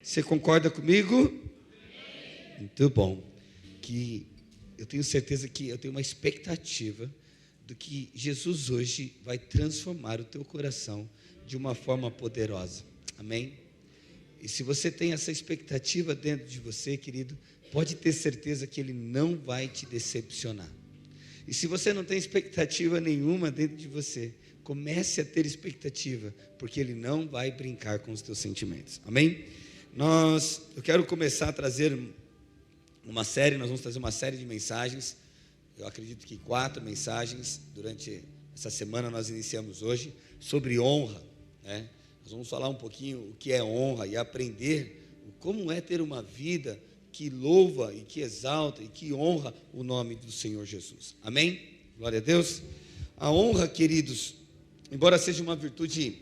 Você concorda comigo? Muito bom. Que eu tenho certeza que eu tenho uma expectativa do que Jesus hoje vai transformar o teu coração de uma forma poderosa. Amém? E se você tem essa expectativa dentro de você, querido, pode ter certeza que Ele não vai te decepcionar. E se você não tem expectativa nenhuma dentro de você, comece a ter expectativa, porque Ele não vai brincar com os teus sentimentos. Amém? Eu quero começar a trazer uma série, nós vamos trazer uma série de mensagens, eu acredito que 4 mensagens, durante essa semana nós iniciamos hoje, sobre honra, né? Nós vamos falar um pouquinho o que é honra e aprender como é ter uma vida que louva e que exalta e que honra o nome do Senhor Jesus. Amém? Glória a Deus. A honra, queridos, embora seja uma virtude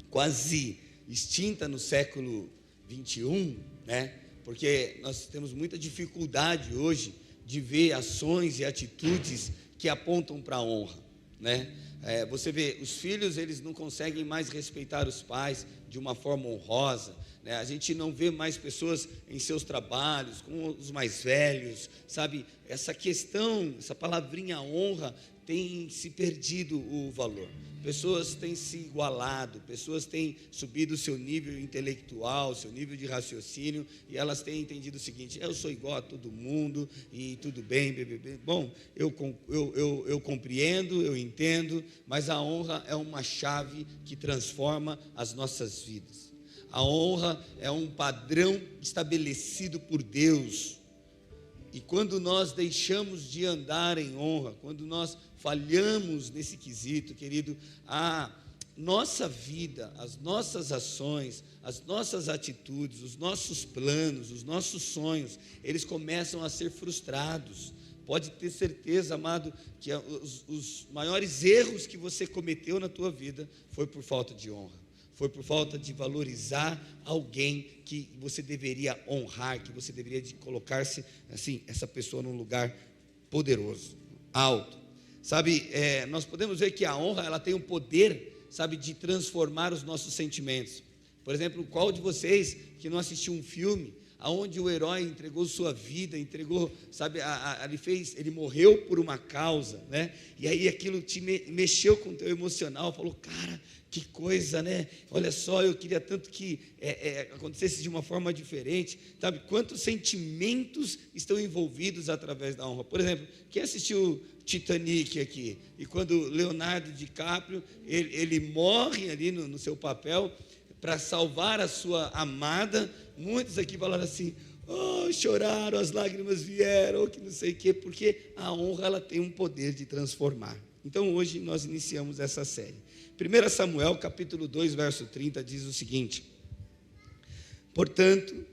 quase extinta no século 21, né? Porque nós temos muita dificuldade hoje de ver ações e atitudes que apontam para a honra, né? Você vê, os filhos, eles não conseguem mais respeitar os pais de uma forma honrosa, né? A gente não vê mais pessoas em seus trabalhos, com os mais velhos, sabe? Essa questão, essa palavrinha honra, tem se perdido o valor. Pessoas têm se igualado, pessoas têm subido o seu nível intelectual, seu nível de raciocínio, e elas têm entendido o seguinte: eu sou igual a todo mundo, e tudo bem, bebê. Bom, eu compreendo, eu entendo, mas a honra é uma chave que transforma as nossas vidas. A honra é um padrão estabelecido por Deus. E quando nós deixamos de andar em honra, quando nós falhamos nesse quesito, querido, a nossa vida, as nossas ações, as nossas atitudes, os nossos planos, os nossos sonhos, eles começam a ser frustrados. Pode ter certeza, amado, que os maiores erros que você cometeu na tua vida foi por falta de honra. Foi por falta de valorizar alguém que você deveria honrar, que você deveria colocar-se, assim, essa pessoa num lugar poderoso, alto. Sabe, nós podemos ver que a honra, ela tem o poder, sabe, de transformar os nossos sentimentos. Por exemplo, qual de vocês que não assistiu um filme aonde o herói entregou sua vida, entregou, sabe, ele morreu por uma causa, né? E aí aquilo te mexeu com o teu emocional, falou, cara, que coisa, né? Olha só, eu queria tanto que acontecesse de uma forma diferente, sabe? Quantos sentimentos estão envolvidos através da honra? Por exemplo, quem assistiu Titanic aqui? E quando Leonardo DiCaprio, ele morre ali no seu papel para salvar a sua amada, muitos aqui falaram assim, oh, choraram, as lágrimas vieram, que não sei o quê, porque a honra, ela tem um poder de transformar. Então hoje nós iniciamos essa série. 1 Samuel capítulo 2, verso 30 diz o seguinte: portanto,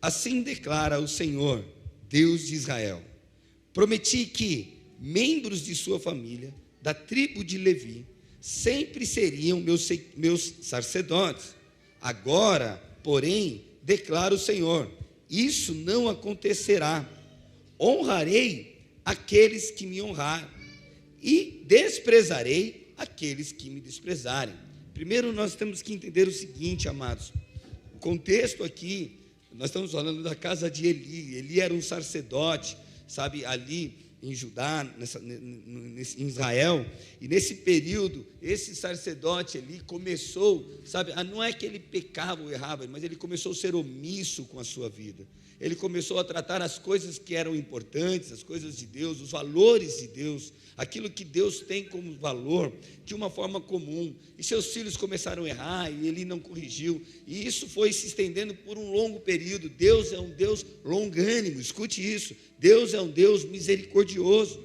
assim declara o Senhor, Deus de Israel, prometi que membros de sua família, da tribo de Levi, sempre seriam meus sacerdotes. Agora, porém, declara o Senhor, isso não acontecerá. Honrarei aqueles que me honrarem e desprezarei aqueles que me desprezarem. Primeiro nós temos que entender o seguinte, amados, o contexto aqui, nós estamos falando da casa de Eli era um sacerdote, sabe, ali em Judá, em Israel, e nesse período, esse sacerdote ali começou, sabe, não é que ele pecava ou errava, mas ele começou a ser omisso com a sua vida. Ele começou a tratar as coisas que eram importantes, as coisas de Deus, os valores de Deus, aquilo que Deus tem como valor, de uma forma comum. E seus filhos começaram a errar, e ele não corrigiu, e isso foi se estendendo por um longo período. Deus é um Deus longânimo, escute isso, Deus é um Deus misericordioso.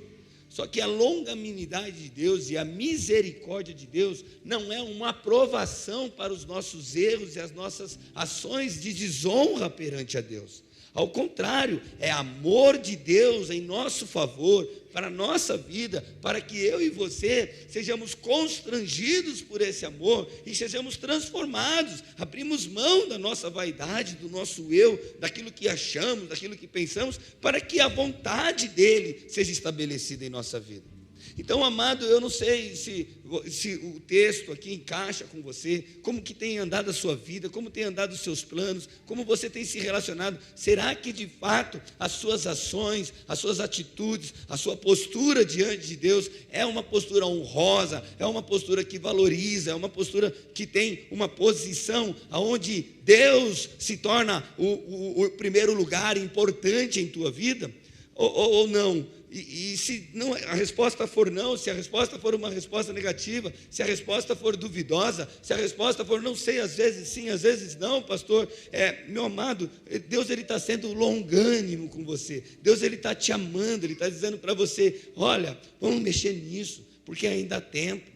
Só que a longanimidade de Deus e a misericórdia de Deus não é uma aprovação para os nossos erros e as nossas ações de desonra perante a Deus. Ao contrário, é amor de Deus em nosso favor, para a nossa vida, para que eu e você sejamos constrangidos por esse amor e sejamos transformados, abrimos mão da nossa vaidade, do nosso eu, daquilo que achamos, daquilo que pensamos, para que a vontade dele seja estabelecida em nossa vida. Então, amado, eu não sei se o texto aqui encaixa com você, como que tem andado a sua vida, como tem andado os seus planos, como você tem se relacionado. Será que de fato as suas ações, as suas atitudes, a sua postura diante de Deus é uma postura honrosa, é uma postura que valoriza, é uma postura que tem uma posição onde Deus se torna o primeiro lugar importante em tua vida, ou não? E se não, a resposta for não, se a resposta for uma resposta negativa, se a resposta for duvidosa, se a resposta for não sei, às vezes sim, às vezes não, pastor, meu amado, Deus ele está sendo longânimo com você, Deus ele está te amando, ele está dizendo para você, olha, vamos mexer nisso, porque ainda há tempo.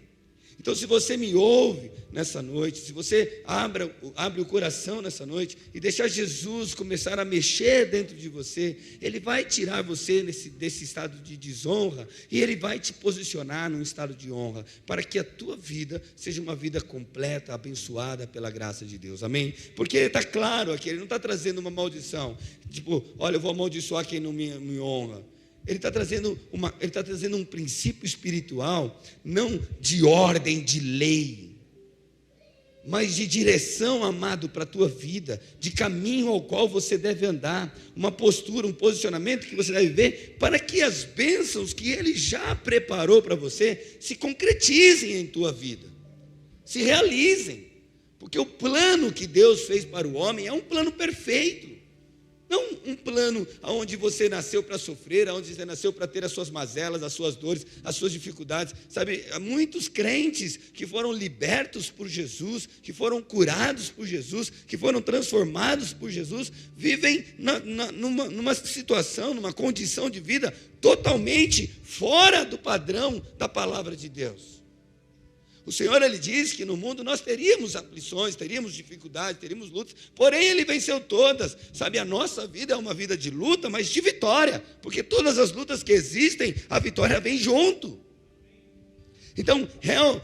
Então, se você me ouve nessa noite, se você abre o coração nessa noite e deixar Jesus começar a mexer dentro de você, Ele vai tirar você desse estado de desonra e Ele vai te posicionar num estado de honra, para que a tua vida seja uma vida completa, abençoada pela graça de Deus, amém? Porque está claro aqui, Ele não está trazendo uma maldição, tipo, olha, eu vou amaldiçoar quem não me honra. Ele está trazendo um princípio espiritual, não de ordem, de lei, mas de direção, amado, para a tua vida, de caminho ao qual você deve andar, uma postura, um posicionamento que você deve ver, para que as bênçãos que Ele já preparou para você se concretizem em tua vida, se realizem, porque o plano que Deus fez para o homem é um plano perfeito. Não um plano onde você nasceu para sofrer, onde você nasceu para ter as suas mazelas, as suas dores, as suas dificuldades. Sabe, há muitos crentes que foram libertos por Jesus, que foram curados por Jesus, que foram transformados por Jesus, vivem numa situação, numa condição de vida totalmente fora do padrão da palavra de Deus. O Senhor, Ele diz que no mundo nós teríamos aflições, teríamos dificuldades, teríamos lutas, porém Ele venceu todas. Sabe, a nossa vida é uma vida de luta, mas de vitória, porque todas as lutas que existem, a vitória vem junto. Então,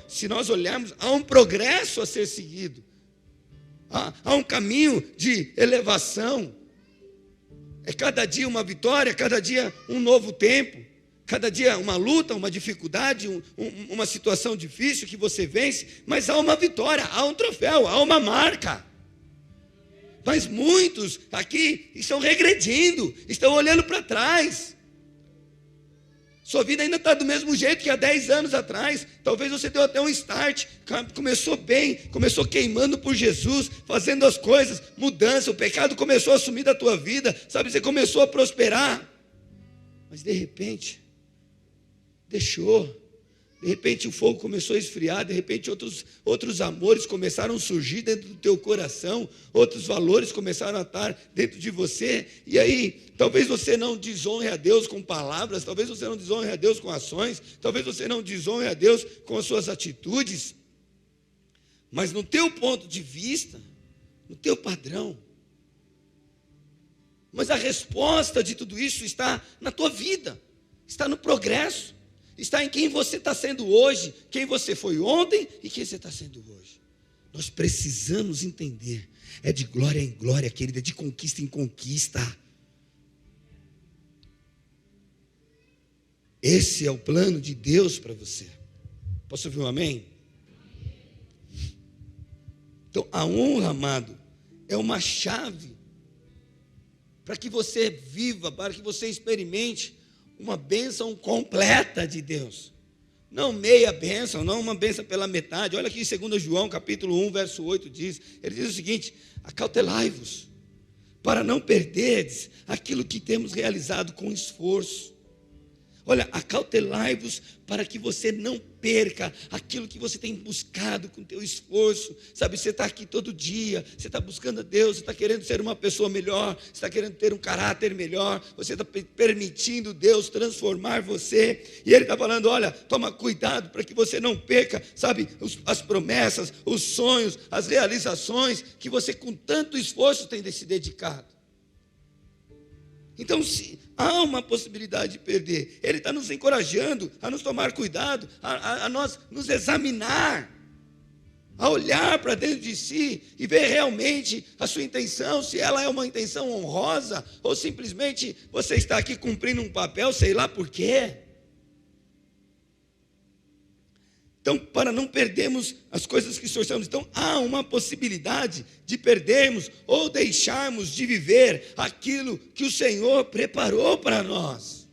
se nós olharmos, há um progresso a ser seguido, há um caminho de elevação, é cada dia uma vitória, cada dia um novo tempo. Cada dia uma luta, uma dificuldade, uma situação difícil que você vence, mas há uma vitória, há um troféu, há uma marca. Mas muitos aqui estão regredindo, estão olhando para trás. Sua vida ainda está do mesmo jeito que há 10 anos atrás. Talvez você deu até um start, começou bem, começou queimando por Jesus, fazendo as coisas, mudança, o pecado começou a assumir da tua vida, sabe, você começou a prosperar. Mas de repente deixou, de repente o fogo começou a esfriar, de repente outros amores começaram a surgir dentro do teu coração, outros valores começaram a estar dentro de você, e aí talvez você não desonre a Deus com palavras, talvez você não desonre a Deus com ações, talvez você não desonre a Deus com as suas atitudes, mas no teu ponto de vista, no teu padrão, mas a resposta de tudo isso está na tua vida, está no progresso, está em quem você está sendo hoje, quem você foi ontem e quem você está sendo hoje. Nós precisamos entender, é de glória em glória, querida, é de conquista em conquista. Esse é o plano de Deus para você. Posso ouvir um amém? Então, a honra, amado, é uma chave para que você viva, para que você experimente uma bênção completa de Deus, não meia bênção, não uma bênção pela metade. Olha aqui em 2 João capítulo 1, verso 8 ele diz o seguinte: acautelai-vos, para não perderdes aquilo que temos realizado com esforço. Olha, acautelai-vos para que você não perca aquilo que você tem buscado com o teu esforço. Sabe, você está aqui todo dia, você está buscando a Deus, você está querendo ser uma pessoa melhor, você está querendo ter um caráter melhor, você está permitindo Deus transformar você, e Ele está falando, olha, toma cuidado para que você não perca, sabe, as promessas, os sonhos, as realizações que você com tanto esforço tem se dedicado. Então, se há uma possibilidade de perder, Ele está nos encorajando a nos tomar cuidado, a nós nos examinar, a olhar para dentro de si e ver realmente a sua intenção, se ela é uma intenção honrosa, ou simplesmente você está aqui cumprindo um papel, sei lá por quê. Então, para não perdermos as coisas que esforçamos. Então, há uma possibilidade de perdermos ou deixarmos de viver aquilo que o Senhor preparou para nós.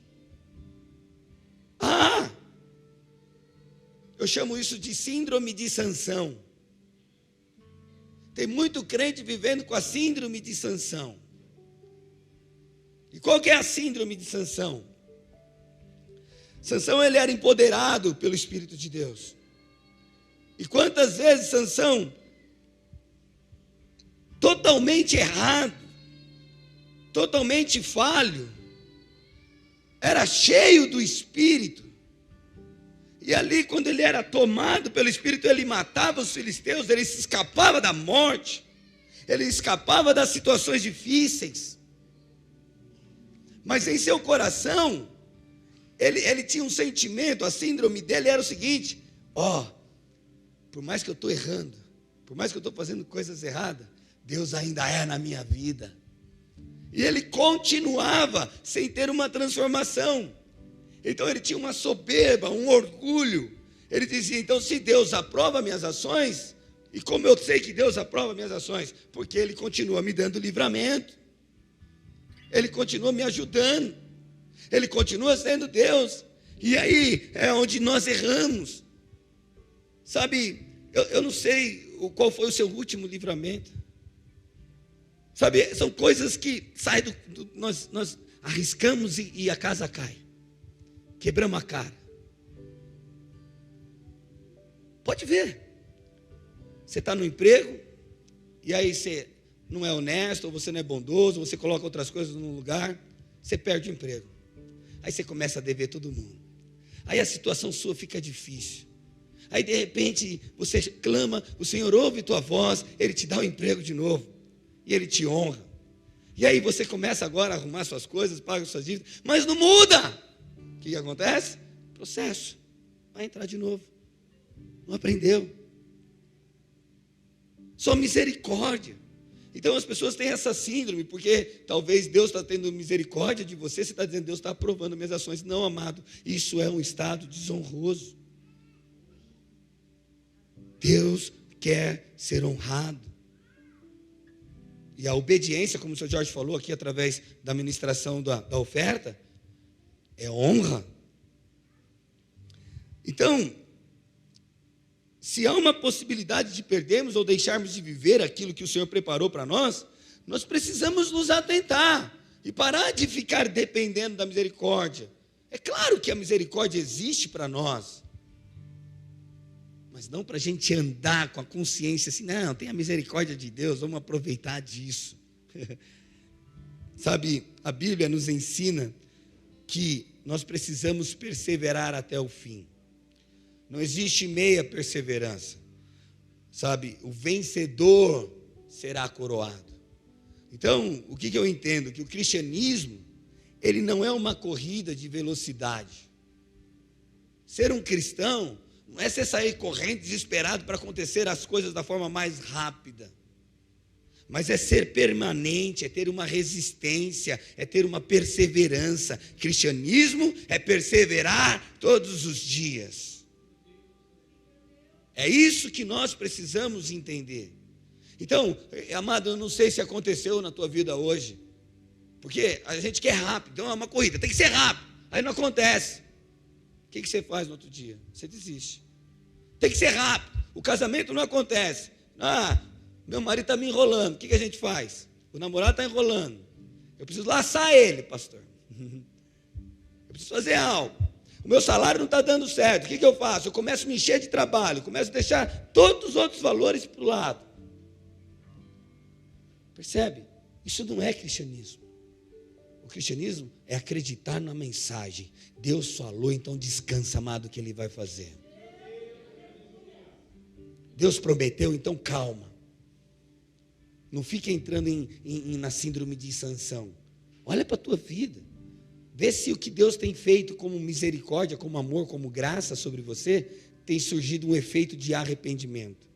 Eu chamo isso de síndrome de Sansão. Tem muito crente vivendo com a síndrome de Sansão. E qual que é a síndrome de Sansão? Sansão, ele era empoderado pelo Espírito de Deus. E quantas vezes Sansão, totalmente errado, totalmente falho, era cheio do Espírito. E ali, quando ele era tomado pelo Espírito, ele matava os filisteus, ele se escapava da morte, ele escapava das situações difíceis. Mas em seu coração, ele tinha um sentimento, a síndrome dele era o seguinte: por mais que eu estou errando, por mais que eu estou fazendo coisas erradas, Deus ainda é na minha vida. E ele continuava sem ter uma transformação. Então ele tinha uma soberba, um orgulho. Ele dizia: então, se Deus aprova minhas ações, e como eu sei que Deus aprova minhas ações? Porque Ele continua me dando livramento, Ele continua me ajudando, Ele continua sendo Deus. E aí é onde nós erramos. Sabe, eu não sei qual foi o seu último livramento. Sabe, são coisas que saem nós arriscamos e a casa cai. Quebramos a cara. Pode ver. Você está no emprego, e aí você não é honesto, ou você não é bondoso, você coloca outras coisas no lugar, você perde o emprego. Aí você começa a dever todo mundo. Aí a situação sua fica difícil. Aí de repente você clama, o Senhor ouve tua voz, Ele te dá o emprego de novo, e Ele te honra. E aí você começa agora a arrumar suas coisas, paga suas dívidas, mas não muda. O que acontece? Processo. Vai entrar de novo. Não aprendeu. Só misericórdia. Então as pessoas têm essa síndrome, porque talvez Deus está tendo misericórdia de você, você está dizendo: Deus está aprovando minhas ações. Não, amado, isso é um estado desonroso. Deus quer ser honrado. E a obediência, como o Sr. Jorge falou aqui, através da ministração da oferta, é honra. Então, se há uma possibilidade de perdermos ou deixarmos de viver aquilo que o Senhor preparou para nós, nós precisamos nos atentar e parar de ficar dependendo da misericórdia. É claro que a misericórdia existe para nós, mas não para a gente andar com a consciência assim: não, tem a misericórdia de Deus, vamos aproveitar disso. Sabe, a Bíblia nos ensina que nós precisamos perseverar até o fim. Não existe meia perseverança. Sabe, o vencedor será coroado. Então, o que eu entendo? Que o cristianismo, ele não é uma corrida de velocidade. Ser um cristão não é você sair correndo desesperado para acontecer as coisas da forma mais rápida. Mas é ser permanente, é ter uma resistência, é ter uma perseverança. Cristianismo é perseverar todos os dias. É isso que nós precisamos entender. Então, amado, eu não sei se aconteceu na tua vida hoje, porque a gente quer rápido, então é uma corrida, tem que ser rápido, aí não acontece. O que você faz no outro dia? Você desiste. Tem que ser rápido, o casamento não acontece. Meu marido está me enrolando, o que a gente faz? O namorado está enrolando, eu preciso laçar ele, pastor. Eu preciso fazer algo. O meu salário não está dando certo, o que eu faço? Eu começo a me encher de trabalho, começo a deixar todos os outros valores para o lado. Percebe? Isso não é cristianismo. O cristianismo é acreditar na mensagem. Deus falou, então descansa, amado, que Ele vai fazer. Deus prometeu, então calma. Não fique entrando na síndrome de Sansão. Olha para a tua vida. Vê se o que Deus tem feito como misericórdia, como amor, como graça sobre você, tem surgido um efeito de arrependimento.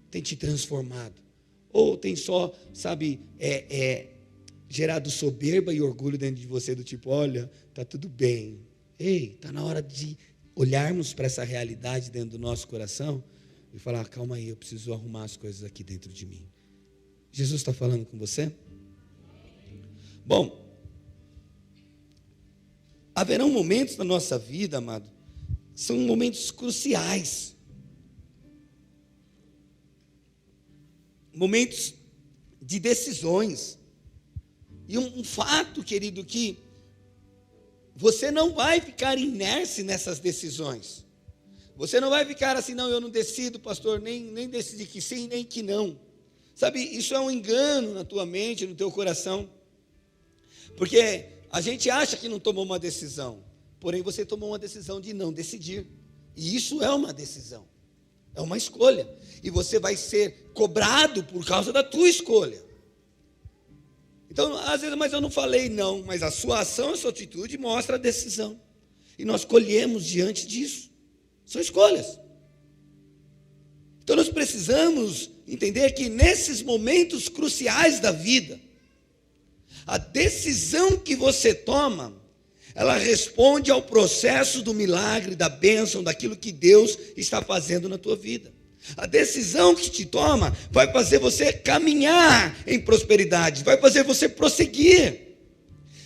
Tem te transformado. Ou tem só, sabe, gerado soberba e orgulho dentro de você, do tipo: olha, está tudo bem. Ei, está na hora de olharmos para essa realidade dentro do nosso coração e falar: calma aí, eu preciso arrumar as coisas aqui dentro de mim. Jesus está falando com você? Bom, haverão momentos na nossa vida, amado, são momentos cruciais. Momentos de decisões. E um fato, querido, que você não vai ficar inerte nessas decisões. Você não vai ficar assim: não, eu não decido, pastor, nem decidi que sim, nem que não. Sabe, isso é um engano na tua mente, no teu coração. Porque a gente acha que não tomou uma decisão, porém você tomou uma decisão de não decidir. E isso é uma decisão, é uma escolha. E você vai ser cobrado por causa da tua escolha. Então, às vezes, mas eu não falei não, mas a sua ação, a sua atitude mostra a decisão. E nós colhemos diante disso. São escolhas. Então, nós precisamos entender que nesses momentos cruciais da vida, a decisão que você toma, ela responde ao processo do milagre, da bênção, daquilo que Deus está fazendo na tua vida. A decisão que te toma vai fazer você caminhar em prosperidade, vai fazer você prosseguir.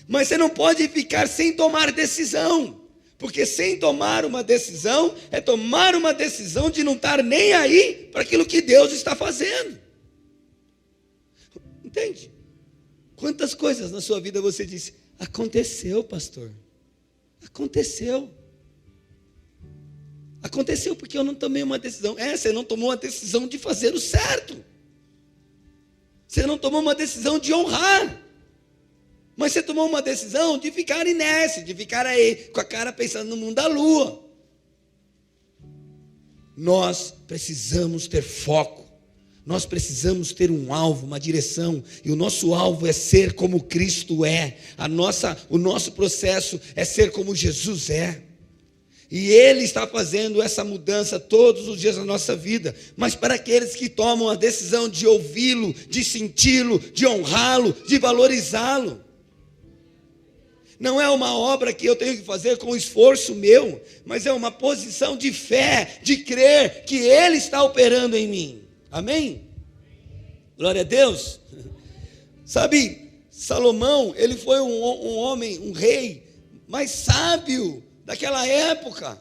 Mas você não pode ficar sem tomar decisão, porque sem tomar uma decisão é tomar uma decisão de não estar nem aí para aquilo que Deus está fazendo. Entende? Quantas coisas na sua vida você disse: aconteceu, pastor, aconteceu. Aconteceu porque eu não tomei uma decisão. Você não tomou uma decisão de fazer o certo. Você não tomou uma decisão de honrar. Mas você tomou uma decisão de ficar inércia, de ficar aí com a cara pensando no mundo da lua. Nós precisamos ter foco. Nós precisamos ter um alvo, uma direção. E o nosso alvo é ser como Cristo é. O nosso processo é ser como Jesus é. E Ele está fazendo essa mudança todos os dias da nossa vida. Mas para aqueles que tomam a decisão de ouvi-lo, de senti-lo, de honrá-lo, de valorizá-lo. Não é uma obra que eu tenho que fazer com esforço meu, mas é uma posição de fé, de crer que Ele está operando em mim. Amém? Glória a Deus. Sabe, Salomão, ele foi um homem, um rei mais sábio daquela época.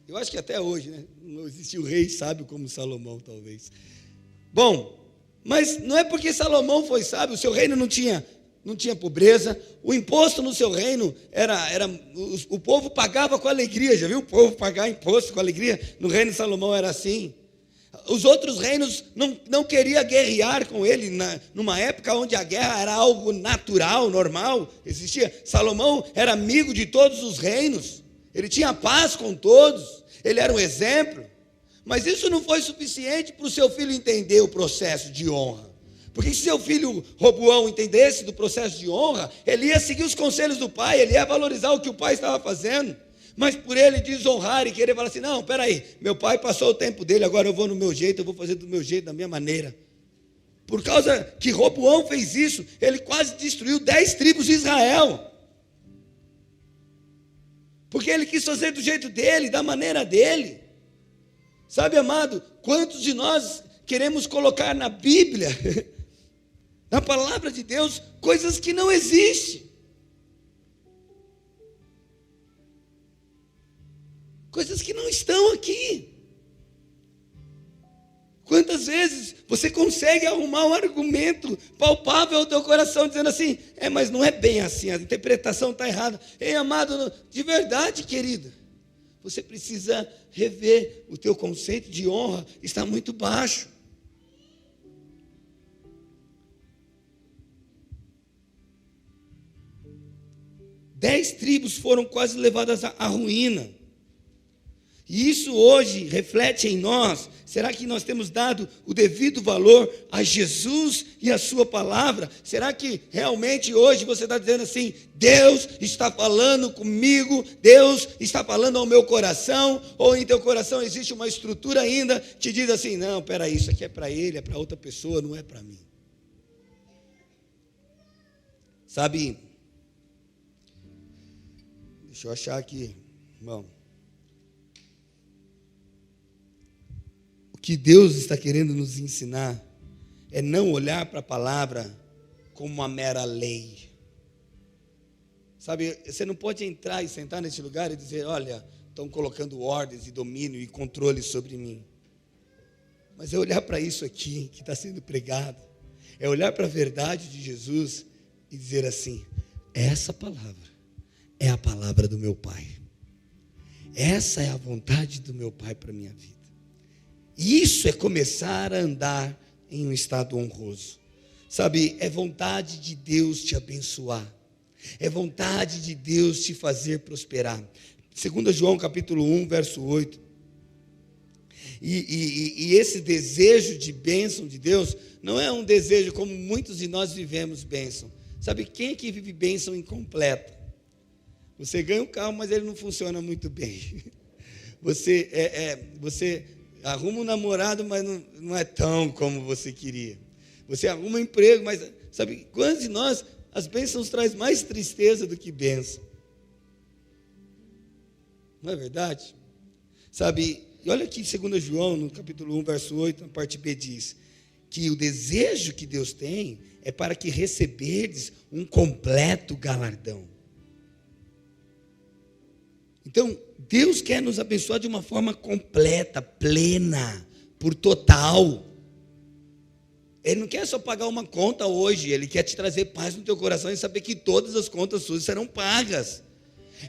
Eu acho que até hoje, né? Não existiu rei sábio como Salomão, talvez. Bom, mas não é porque Salomão foi sábio, o seu reino não tinha pobreza, o imposto no seu reino o povo pagava com alegria, já viu o povo pagar imposto com alegria? No reino de Salomão era assim. Os outros reinos não queriam guerrear com ele, numa época onde a guerra era algo natural, normal, existia. Salomão era amigo de todos os reinos, ele tinha paz com todos, ele era um exemplo. Mas isso não foi suficiente para o seu filho entender o processo de honra. Porque se seu filho Roboão entendesse do processo de honra, ele ia seguir os conselhos do pai, ele ia valorizar o que o pai estava fazendo. Mas por ele desonrar e querer falar assim: não, peraí, meu pai passou o tempo dele, agora eu vou no meu jeito, eu vou fazer do meu jeito, da minha maneira. Por causa que Roboão fez isso, ele quase destruiu 10 tribos de Israel. Porque ele quis fazer do jeito dele, da maneira dele. Sabe, amado, quantos de nós queremos colocar na Bíblia, na palavra de Deus, coisas que não existem? Coisas que não estão aqui. Quantas vezes você consegue arrumar um argumento palpável ao teu coração, dizendo assim: mas não é bem assim, a interpretação está errada. Ei, amado, de verdade, querido, você precisa rever o teu conceito de honra, está muito baixo. Dez tribos foram quase levadas à ruína. E isso hoje reflete em nós. Será que nós temos dado o devido valor a Jesus e a sua palavra? Será que realmente hoje você está dizendo assim: Deus está falando comigo, Deus está falando ao meu coração? Ou em teu coração existe uma estrutura ainda que diz assim: não, peraí, isso aqui é para ele, é para outra pessoa, não é para mim. Sabe, deixa eu achar aqui, irmão. que Deus está querendo nos ensinar é não olhar para a palavra como uma mera lei. Sabe, você não pode entrar e sentar nesse lugar e dizer, olha, estão colocando ordens e domínio e controle sobre mim. Mas é olhar para isso aqui que está sendo pregado, é olhar para a verdade de Jesus e dizer assim, essa palavra é a palavra do meu Pai. Essa é a vontade do meu Pai para a minha vida. Isso é começar a andar em um estado honroso. Sabe, é vontade de Deus te abençoar. É vontade de Deus te fazer prosperar. 2 João capítulo 1, verso 8. E esse desejo de bênção de Deus não é um desejo como muitos de nós vivemos bênção. Sabe, quem é que vive bênção incompleta? Você ganha um carro, mas ele não funciona muito bem. Você arruma um namorado, mas não é tão como você queria. Você arruma um emprego, mas sabe, quantos de nós as bênçãos traz mais tristeza do que bênção? Não é verdade? Sabe, e olha aqui em 2 João, no capítulo 1, verso 8, na parte B diz, que o desejo que Deus tem é para que receberdes um completo galardão. Então, Deus quer nos abençoar de uma forma completa, plena, por total. Ele não quer só pagar uma conta hoje, Ele quer te trazer paz no teu coração e saber que todas as contas suas serão pagas.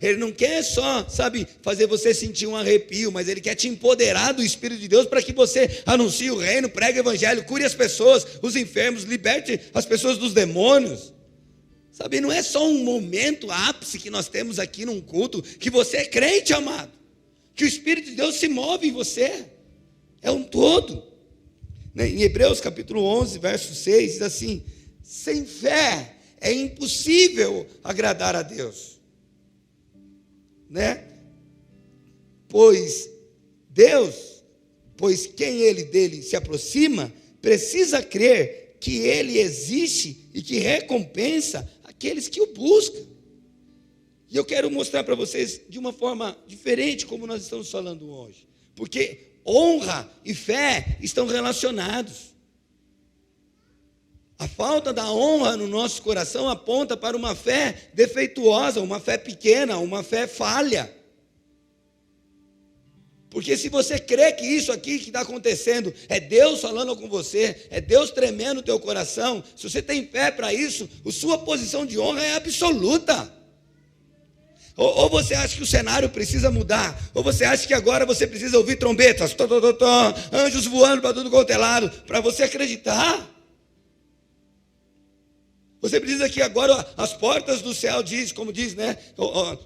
Ele não quer só, sabe, fazer você sentir um arrepio, mas Ele quer te empoderar do Espírito de Deus para que você anuncie o reino, pregue o evangelho, cure as pessoas, os enfermos, liberte as pessoas dos demônios. Sabe, não é só um momento ápice que nós temos aqui num culto, que você é crente, amado, que o Espírito de Deus se move em você, é um todo. Em Hebreus capítulo 11, verso 6, diz assim, sem fé é impossível agradar a Deus. Pois quem dele se aproxima, precisa crer que ele existe e que recompensa aqueles que o buscam. E eu quero mostrar para vocês de uma forma diferente como nós estamos falando hoje, porque honra e fé estão relacionados. A falta da honra no nosso coração aponta para uma fé defeituosa, uma fé pequena, uma fé falha. Porque se você crê que isso aqui que está acontecendo é Deus falando com você, é Deus tremendo o teu coração, se você tem fé para isso, a sua posição de honra é absoluta. Ou você acha que o cenário precisa mudar, ou você acha que agora você precisa ouvir trombetas, anjos voando para tudo quanto é lado, para você acreditar. Você precisa que agora as portas do céu como diz,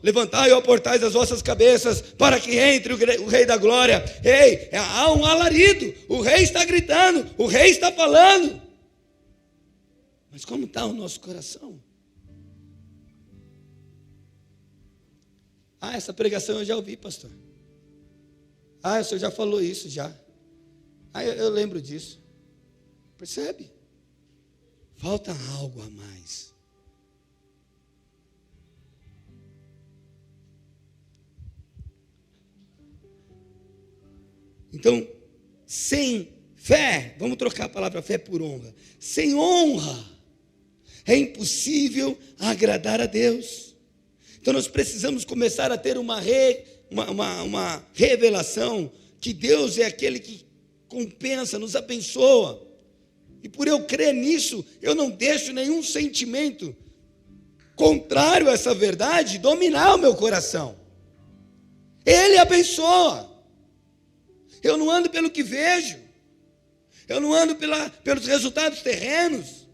levantai, ó portais das vossas cabeças, para que entre o Rei da Glória. Ei, há um alarido, o Rei está gritando, o Rei está falando. Mas como está o nosso coração? Essa pregação eu já ouvi, pastor. O senhor já falou isso já. Eu lembro disso. Percebe? Falta algo a mais. Então, sem fé, vamos trocar a palavra fé por honra. Sem honra, é impossível agradar a Deus. Então, nós precisamos começar a ter uma revelação que Deus é aquele que compensa, nos abençoa. E por eu crer nisso, eu não deixo nenhum sentimento contrário a essa verdade dominar o meu coração. Ele abençoa. Eu não ando pelo que vejo. Eu não ando pelos resultados terrenos.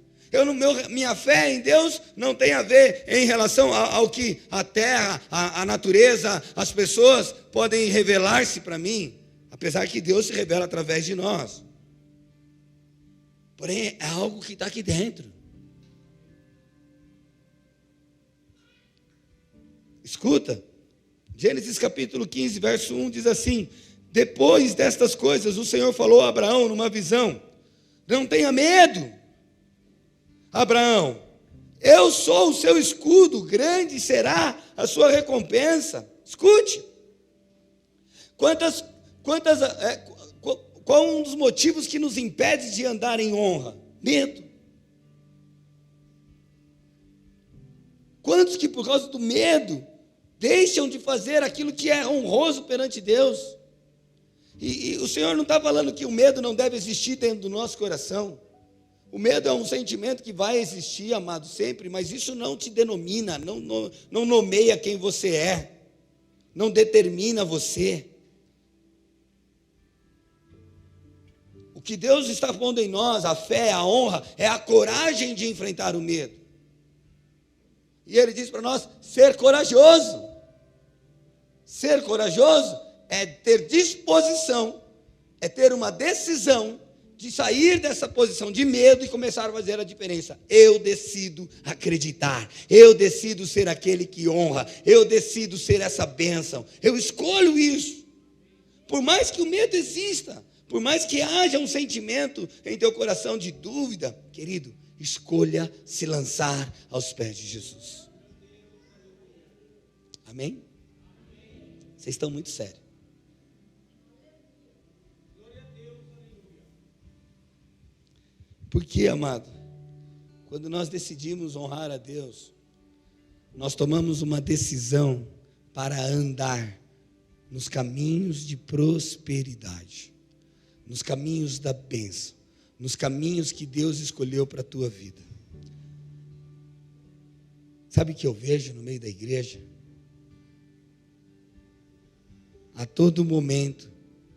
Minha fé em Deus não tem a ver em relação ao que a terra, a natureza, as pessoas podem revelar-se para mim. Apesar que Deus se revela através de nós. Porém, é algo que está aqui dentro. Escuta, Gênesis capítulo 15, verso 1 diz assim: depois destas coisas, o Senhor falou a Abraão numa visão: não tenha medo, Abraão, eu sou o seu escudo, grande será a sua recompensa. Escute, qual qual é um dos motivos que nos impede de andar em honra? Medo. Quantos que por causa do medo deixam de fazer aquilo que é honroso perante Deus? E o Senhor não está falando que o medo não deve existir dentro do nosso coração. O medo é um sentimento que vai existir, amado, sempre, mas isso não te denomina, não nomeia quem você é, não determina você. O que Deus está pondo em nós, a fé, a honra, é a coragem de enfrentar o medo. E Ele diz para nós, ser corajoso. Ser corajoso é ter disposição, é ter uma decisão de sair dessa posição de medo e começar a fazer a diferença. Eu decido acreditar, eu decido ser aquele que honra, eu decido ser essa bênção, eu escolho isso. Por mais que o medo exista, por mais que haja um sentimento em teu coração de dúvida, querido, escolha se lançar aos pés de Jesus. Amém? Vocês estão muito sérios. Porque, amado, quando nós decidimos honrar a Deus, nós tomamos uma decisão para andar nos caminhos de prosperidade, nos caminhos da bênção, nos caminhos que Deus escolheu para a tua vida. Sabe o que eu vejo no meio da igreja? A todo momento,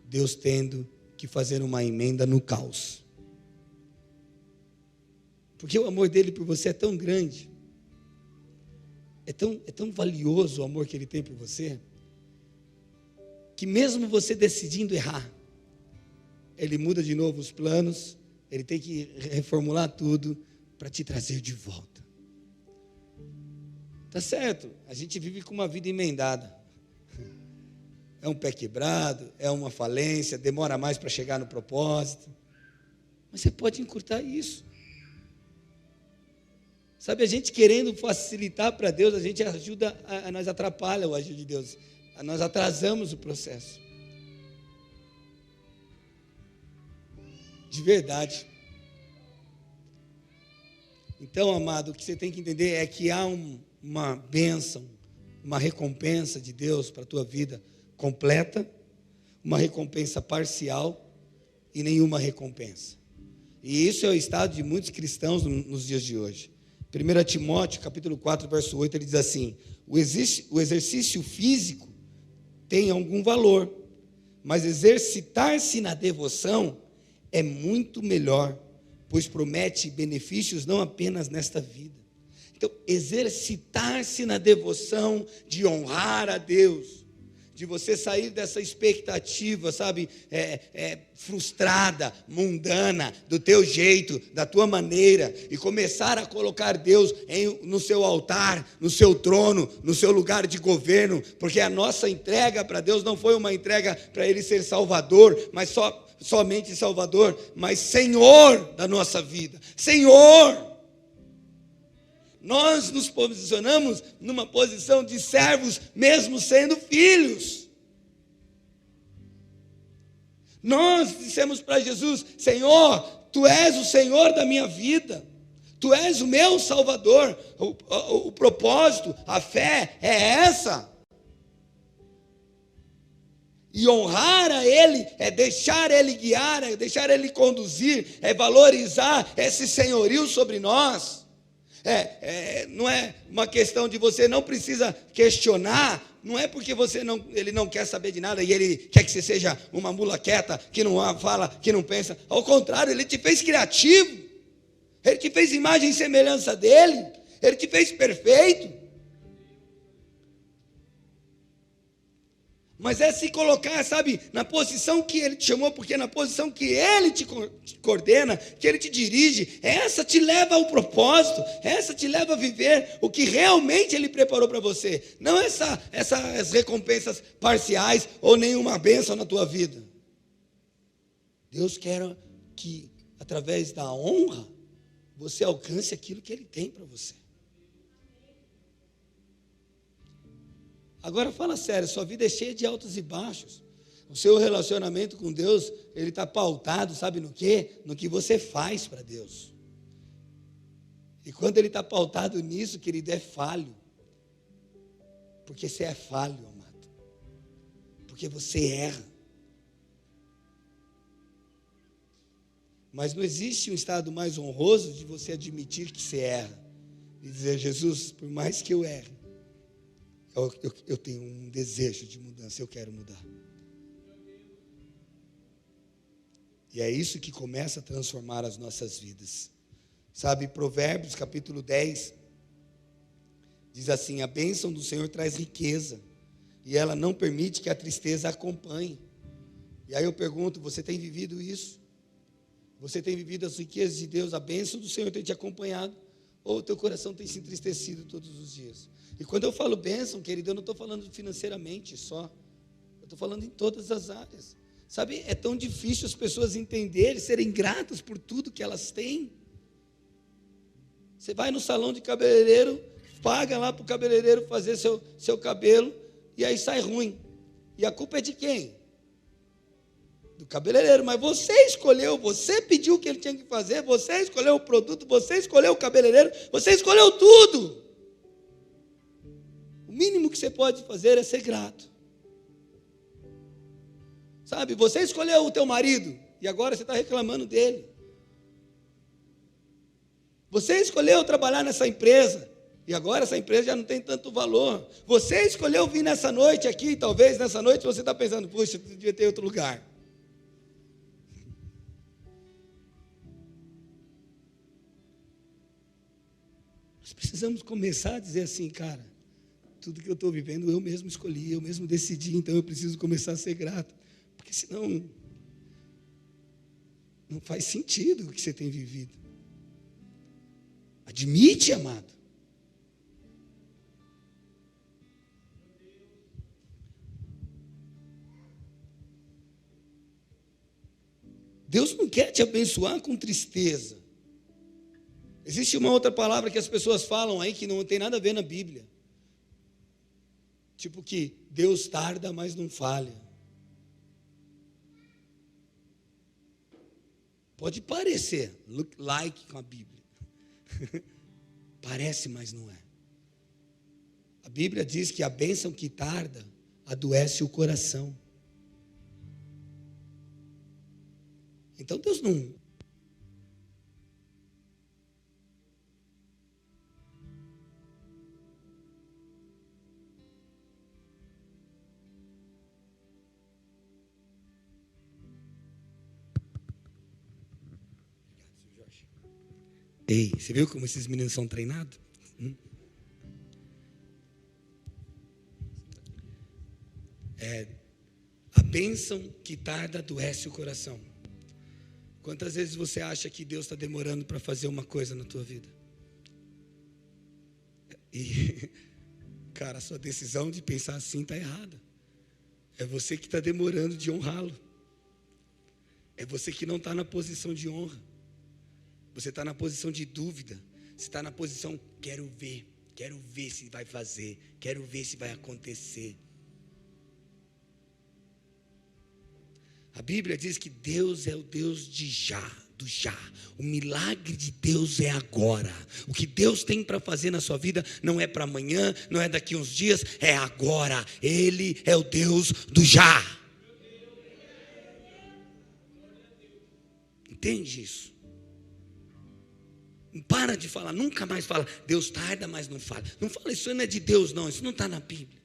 Deus tendo que fazer uma emenda no caos. Porque o amor dele por você é tão grande, é tão valioso o amor que ele tem por você, que mesmo você decidindo errar, ele muda de novo os planos, ele tem que reformular tudo para te trazer de volta. Tá certo, a gente vive com uma vida emendada. É um pé quebrado, é uma falência, demora mais para chegar no propósito. Mas você pode encurtar isso. Sabe, a gente querendo facilitar para Deus, a gente ajuda, nós atrapalha o agir de Deus. Nós atrasamos o processo. De verdade. Então, amado, o que você tem que entender é que há uma bênção, uma recompensa de Deus para a tua vida completa, uma recompensa parcial e nenhuma recompensa. E isso é o estado de muitos cristãos nos dias de hoje. 1 Timóteo, capítulo 4, verso 8, ele diz assim, o exercício físico tem algum valor, mas exercitar-se na devoção é muito melhor, pois promete benefícios não apenas nesta vida. Então, exercitar-se na devoção de honrar a Deus, de você sair dessa expectativa, sabe, frustrada, mundana, do teu jeito, da tua maneira, e começar a colocar Deus no seu altar, no seu trono, no seu lugar de governo, porque a nossa entrega para Deus não foi uma entrega para Ele ser Salvador, mas somente Salvador, mas Senhor da nossa vida, Senhor. Nós nos posicionamos numa posição de servos, mesmo sendo filhos. Nós dissemos para Jesus, Senhor, Tu és o Senhor da minha vida, Tu és o meu Salvador. O propósito, a fé é essa. E honrar a Ele é deixar Ele guiar, é deixar Ele conduzir, é valorizar esse senhorio sobre nós. Não é uma questão de você não precisa questionar, não é porque ele não quer saber de nada e ele quer que você seja uma mula quieta, que não fala, que não pensa. Ao contrário, ele te fez criativo, ele te fez imagem e semelhança dele, ele te fez perfeito. Mas é se colocar, sabe, na posição que Ele te chamou, porque na posição que Ele te coordena, que Ele te dirige, essa te leva ao propósito, essa te leva a viver o que realmente Ele preparou para você. Não essas recompensas parciais ou nenhuma bênção na tua vida. Deus quer que, através da honra, você alcance aquilo que Ele tem para você. Agora fala sério, sua vida é cheia de altos e baixos. O seu relacionamento com Deus, ele está pautado, sabe no quê? No que você faz para Deus. E quando ele está pautado nisso, querido, é falho. Porque você é falho, amado. Porque você erra. Mas não existe um estado mais honroso de você admitir que você erra. E dizer, Jesus, por mais que eu erre, eu tenho um desejo de mudança, eu quero mudar. E é isso que começa a transformar as nossas vidas. Sabe, Provérbios capítulo 10, diz assim, a bênção do Senhor traz riqueza, e ela não permite que a tristeza acompanhe. E aí eu pergunto, você tem vivido isso? Você tem vivido as riquezas de Deus, a bênção do Senhor tem te acompanhado? Ou o teu coração tem se entristecido todos os dias? E quando eu falo bênção, querido, eu não estou falando financeiramente só. Eu estou falando em todas as áreas. Sabe, é tão difícil as pessoas entenderem, serem gratas por tudo que elas têm. Você vai no salão de cabeleireiro, paga lá para o cabeleireiro fazer seu cabelo, e aí sai ruim. E a culpa é de quem? Do cabeleireiro. Mas você escolheu, você pediu o que ele tinha que fazer, você escolheu o produto, você escolheu o cabeleireiro, você escolheu tudo. O mínimo que você pode fazer é ser grato. Sabe, você escolheu o teu marido, e agora você está reclamando dele. Você escolheu trabalhar nessa empresa, e agora essa empresa já não tem tanto valor. Você escolheu vir nessa noite aqui, talvez nessa noite você está pensando, puxa, eu devia ter outro lugar. Nós precisamos começar a dizer assim, cara, tudo que eu estou vivendo eu mesmo escolhi, eu mesmo decidi, então eu preciso começar a ser grato. Porque senão não faz sentido o que você tem vivido. Admite, amado. Deus não quer te abençoar com tristeza. Existe uma outra palavra que as pessoas falam aí que não tem nada a ver na Bíblia. Tipo que Deus tarda, mas não falha. Pode parecer, look like com a Bíblia. Parece, mas não é. A Bíblia diz que a bênção que tarda adoece o coração. Então Deus não... Ei, você viu como esses meninos são treinados? A bênção que tarda adoece o coração. Quantas vezes você acha que Deus está demorando para fazer uma coisa na tua vida? E, cara, a sua decisão de pensar assim está errada. É você que está demorando de honrá-lo. É você que não está na posição de honra. Você está na posição de dúvida. Você está na posição, quero ver se vai fazer, quero ver se vai acontecer. A Bíblia diz que Deus é o Deus de já, do já. O milagre de Deus é agora. O que Deus tem para fazer na sua vida não é para amanhã, não é daqui uns dias, é agora. Ele é o Deus do já. Entende isso? Não para de falar, nunca mais fala, Deus tarda, mas não fala. Não fala, isso não é de Deus não, isso não está na Bíblia.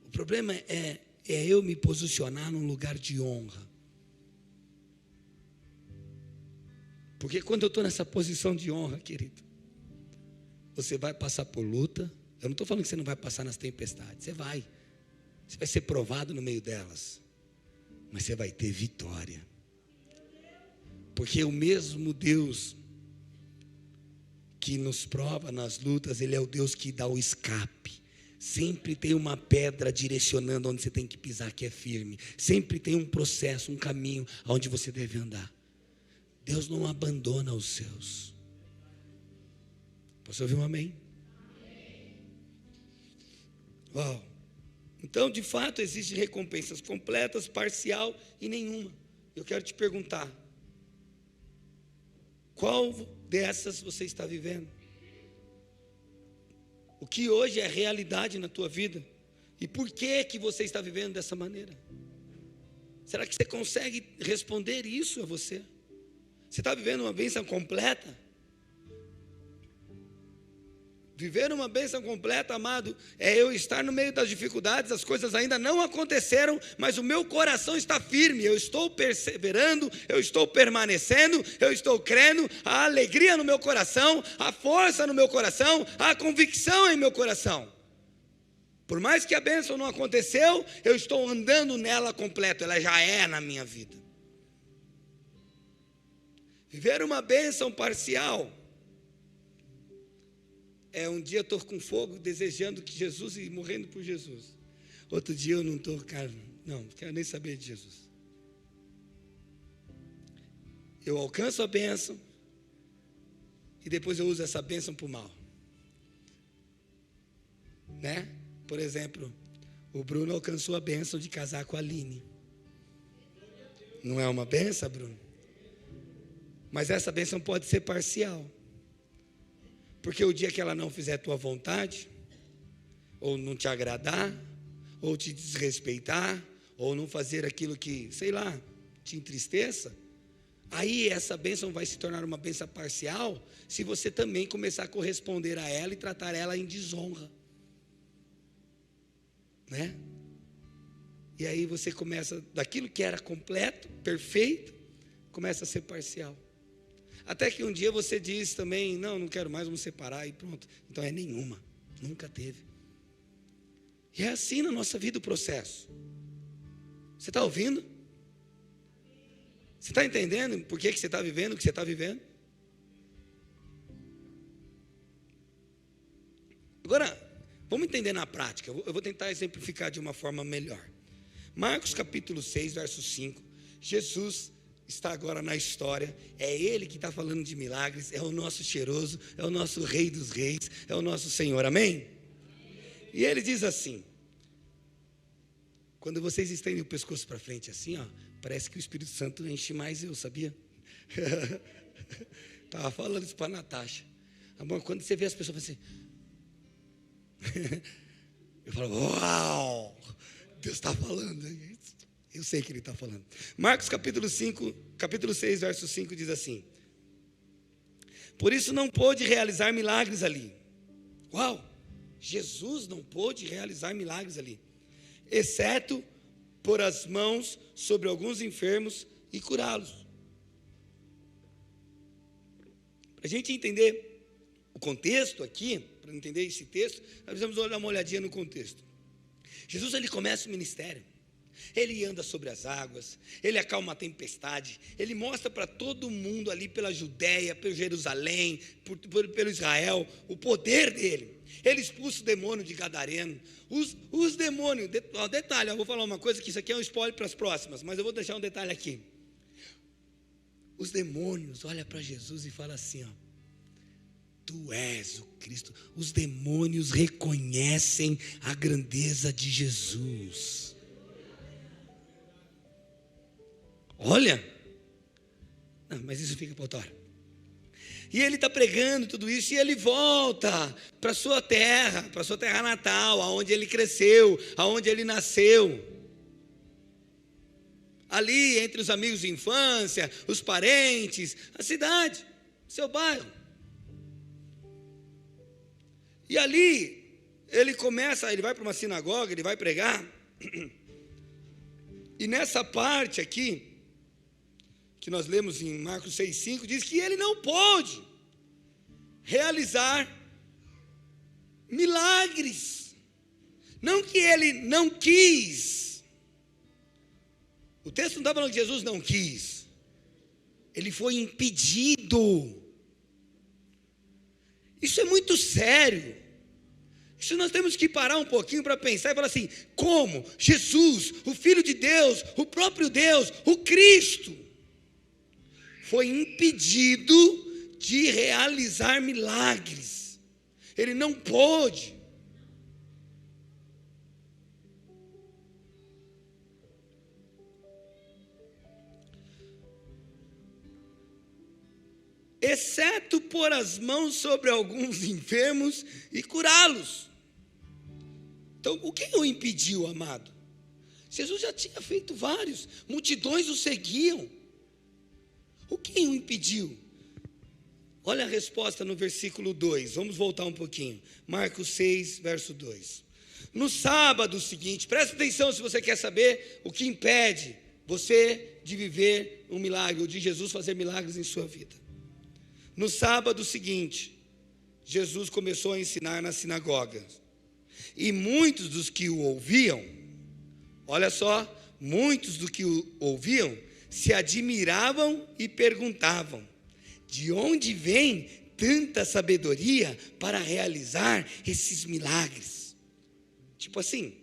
O problema é eu me posicionar num lugar de honra. Porque quando eu estou nessa posição de honra, querido, você vai passar por luta. Eu não estou falando que você não vai passar nas tempestades, você vai ser provado no meio delas, mas você vai ter vitória. Porque o mesmo Deus que nos prova nas lutas, Ele é o Deus que dá o escape. Sempre tem uma pedra direcionando onde você tem que pisar, que é firme. Sempre tem um processo, um caminho onde você deve andar. Deus não abandona os seus. Posso ouvir um amém? Uau. Então, de fato, existem recompensas completas, parcial e nenhuma. Eu quero te perguntar, qual dessas você está vivendo? O que hoje é realidade na tua vida? E por que você está vivendo dessa maneira? Será que você consegue responder isso a você? Você está vivendo uma bênção completa? Viver uma bênção completa, amado, é eu estar no meio das dificuldades, as coisas ainda não aconteceram, mas o meu coração está firme, eu estou perseverando, eu estou permanecendo, eu estou crendo, a alegria no meu coração, a força no meu coração, a convicção em meu coração. Por mais que a bênção não aconteceu, eu estou andando nela completo, ela já é na minha vida. Viver uma bênção parcial é um dia eu estou com fogo, desejando que Jesus e morrendo por Jesus. Outro dia eu não estou, cara, não quero nem saber de Jesus. Eu alcanço a bênção e depois eu uso essa bênção para o mal. Né? Por exemplo, o Bruno alcançou a bênção de casar com a Aline. Não é uma bênção, Bruno? Mas essa bênção pode ser parcial. Porque o dia que ela não fizer a tua vontade, ou não te agradar, ou te desrespeitar, ou não fazer aquilo que, sei lá, te entristeça, aí essa bênção vai se tornar uma bênção parcial, se você também começar a corresponder a ela e tratar ela em desonra. Né? E aí você começa, daquilo que era completo, perfeito, começa a ser parcial. Até que um dia você diz também, não quero mais, vamos separar e pronto. Então é nenhuma, nunca teve. E é assim na nossa vida o processo. Você está ouvindo? Você está entendendo por que você está vivendo o que você está vivendo? Agora, vamos entender na prática. Eu vou tentar exemplificar de uma forma melhor. Marcos capítulo 6, verso 5. Jesus está agora na história, é Ele que está falando de milagres, é o nosso cheiroso, é o nosso Rei dos Reis, é o nosso Senhor, amém? E Ele diz assim, quando vocês estendem o pescoço para frente assim, ó, parece que o Espírito Santo enche mais eu, sabia? Estava falando isso para a Natasha. Amor, quando você vê as pessoas assim, eu falo, uau, Deus está falando, eu sei que Ele está falando. Marcos capítulo 6, verso 5 diz assim, por isso não pôde realizar milagres ali. Uau, Jesus não pôde realizar milagres ali, exceto pôr as mãos sobre alguns enfermos e curá-los. Para a gente entender o contexto aqui, para entender esse texto, nós precisamos dar uma olhadinha no contexto. Jesus, ele começa o ministério, ele anda sobre as águas, ele acalma a tempestade, ele mostra para todo mundo ali pela Judéia, pelo Jerusalém, pelo Israel, o poder dele. Ele expulsa o demônio de Gadareno, os demônios, detalhe, eu vou falar uma coisa que isso aqui é um spoiler para as próximas, mas eu vou deixar um detalhe aqui. Os demônios olham para Jesus e falam assim, ó, tu és o Cristo. Os demônios reconhecem a grandeza de Jesus. Olha, não, mas isso fica para outra hora. E ele está pregando tudo isso e ele volta para a sua terra natal, aonde ele cresceu, aonde ele nasceu. Ali entre os amigos de infância, os parentes, a cidade, seu bairro. E ali ele vai para uma sinagoga, ele vai pregar. E nessa parte aqui, que nós lemos em Marcos 6,5, diz que ele não pôde realizar milagres. Não que ele não quis. O texto não está falando que Jesus não quis. Ele foi impedido. Isso é muito sério. Isso nós temos que parar um pouquinho para pensar e falar assim, como Jesus, o Filho de Deus, o próprio Deus, o Cristo, foi impedido de realizar milagres. Ele não pôde. exceto pôr as mãos sobre alguns enfermos e curá-los. Então, o que o impediu, amado? Jesus já tinha feito vários, multidões o seguiam. O que o impediu? Olha a resposta no versículo 2, vamos voltar um pouquinho. Marcos 6, verso 2. No sábado seguinte, presta atenção se você quer saber o que impede você de viver um milagre, ou de Jesus fazer milagres em sua vida. No sábado seguinte, Jesus começou a ensinar na sinagoga. E muitos dos que o ouviam, olha só, muitos dos que o ouviam se admiravam e perguntavam: de onde vem tanta sabedoria para realizar esses milagres? Tipo assim,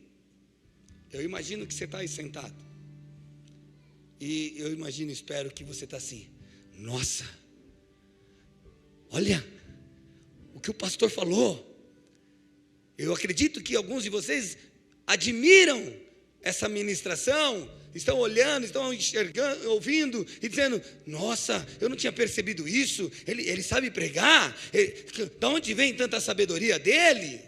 eu imagino que você está aí sentado. E eu imagino, espero que você está assim: nossa, olha o que o pastor falou. Eu acredito que alguns de vocês admiram essa ministração, estão olhando, estão enxergando, ouvindo e dizendo: nossa, eu não tinha percebido isso, ele sabe pregar, de onde vem tanta sabedoria dele?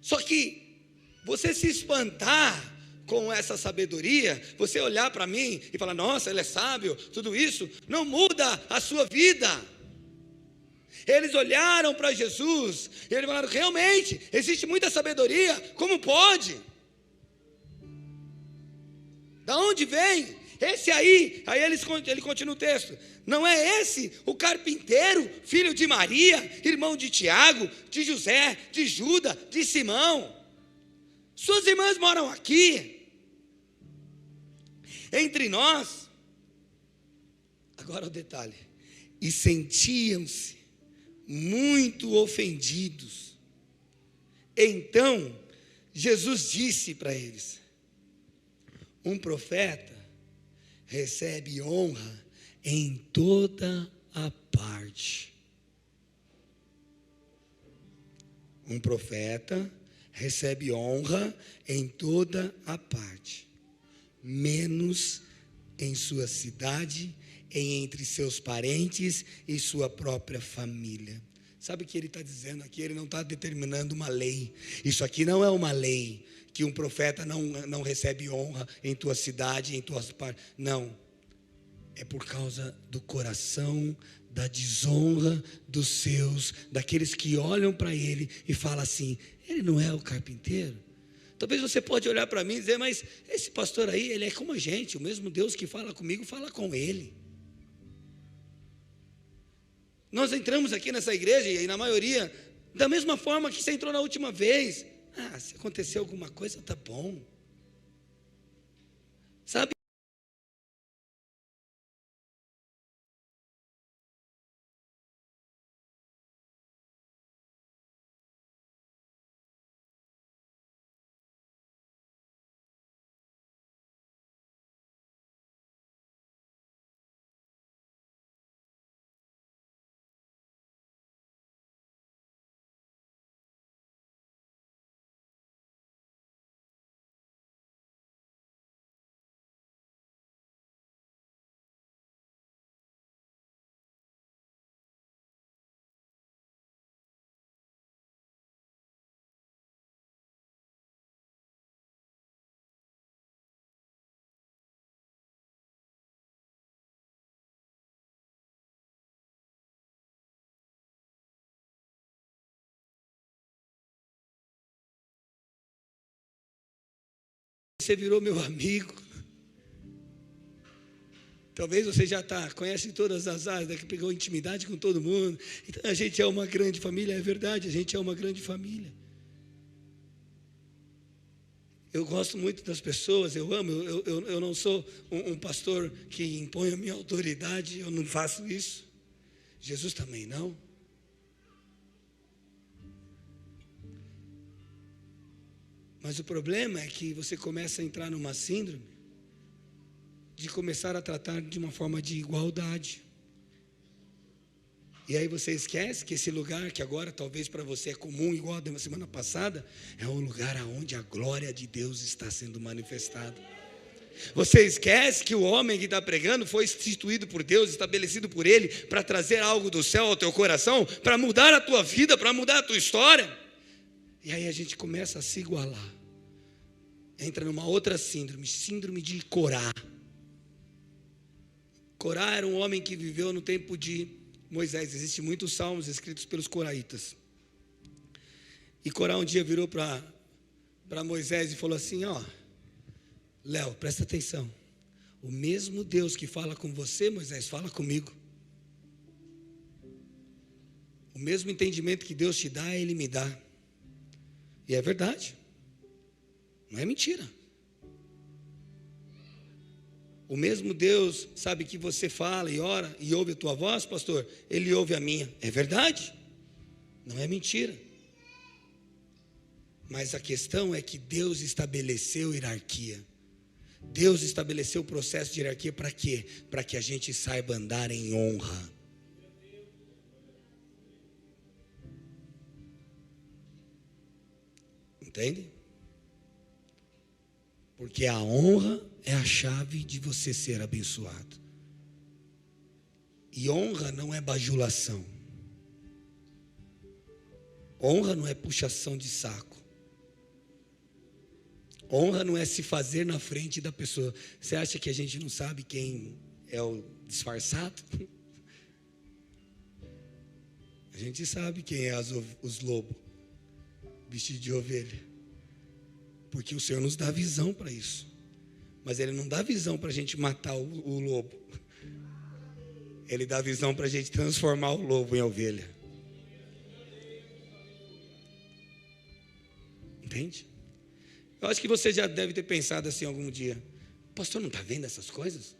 Só que você se espantar com essa sabedoria, você olhar para mim e falar: nossa, ele é sábio, tudo isso, não muda a sua vida. Eles olharam para Jesus e eles falaram: realmente, existe muita sabedoria, como pode? Da onde vem? Esse aí ele continua o texto: não é esse o carpinteiro, filho de Maria, irmão de Tiago, de José, de Judas, de Simão? Suas irmãs moram aqui, entre nós. Agora o detalhe: e sentiam-se muito ofendidos. Então Jesus disse para eles: um profeta recebe honra em toda a parte. Um profeta recebe honra em toda a parte, menos em sua cidade, entre seus parentes e sua própria família. Sabe o que ele está dizendo aqui? Ele não está determinando uma lei. Isso aqui não é uma lei, que um profeta não recebe honra em tua cidade, em tuas partes. Não. É por causa do coração, da desonra dos seus, daqueles que olham para ele e falam assim: ele não é o carpinteiro? Talvez você pode olhar para mim e dizer: mas esse pastor aí, ele é como a gente, o mesmo Deus que fala comigo, fala com ele. Nós entramos aqui nessa igreja, e na maioria, da mesma forma que você entrou na última vez. Se aconteceu alguma coisa, tá bom. Sabe? Você virou meu amigo. Talvez você já conhece todas as áreas, que pegou intimidade com todo mundo. Então a gente é uma grande família, é verdade, a gente é uma grande família. Eu gosto muito das pessoas, eu amo, eu não sou um pastor que impõe a minha autoridade, eu não faço isso. Jesus também não. Mas o problema é que você começa a entrar numa síndrome de começar a tratar de uma forma de igualdade. E aí você esquece que esse lugar que agora talvez para você é comum, igual a da semana passada, é um lugar onde a glória de Deus está sendo manifestada. Você esquece que o homem que está pregando foi instituído por Deus, estabelecido por Ele, para trazer algo do céu ao teu coração, para mudar a tua vida, para mudar a tua história. E aí a gente começa a se igualar. Entra numa outra síndrome de Corá. Corá era um homem que viveu no tempo de Moisés. Existem muitos salmos escritos pelos coraitas. E Corá um dia virou para Moisés e falou assim: ó, Léo, presta atenção. O mesmo Deus que fala com você, Moisés, fala comigo. O mesmo entendimento que Deus te dá, Ele me dá. E é verdade. Não é mentira. O mesmo Deus, sabe, que você fala e ora e ouve a tua voz, pastor, Ele ouve a minha. É verdade. Não é mentira. Mas a questão é que Deus estabeleceu hierarquia. Deus estabeleceu o processo de hierarquia para quê? Para que a gente saiba andar em honra. Entende? Porque a honra é a chave de você ser abençoado. E honra não é bajulação. Honra não é puxação de saco. Honra não é se fazer na frente da pessoa. Você acha que a gente não sabe quem é o disfarçado? A gente sabe quem é os lobos vestidos de ovelha. Porque o Senhor nos dá visão para isso. Mas Ele não dá visão para a gente matar o lobo. Ele dá visão para a gente transformar o lobo em ovelha. Entende? Eu acho que você já deve ter pensado assim algum dia: o pastor não está vendo essas coisas?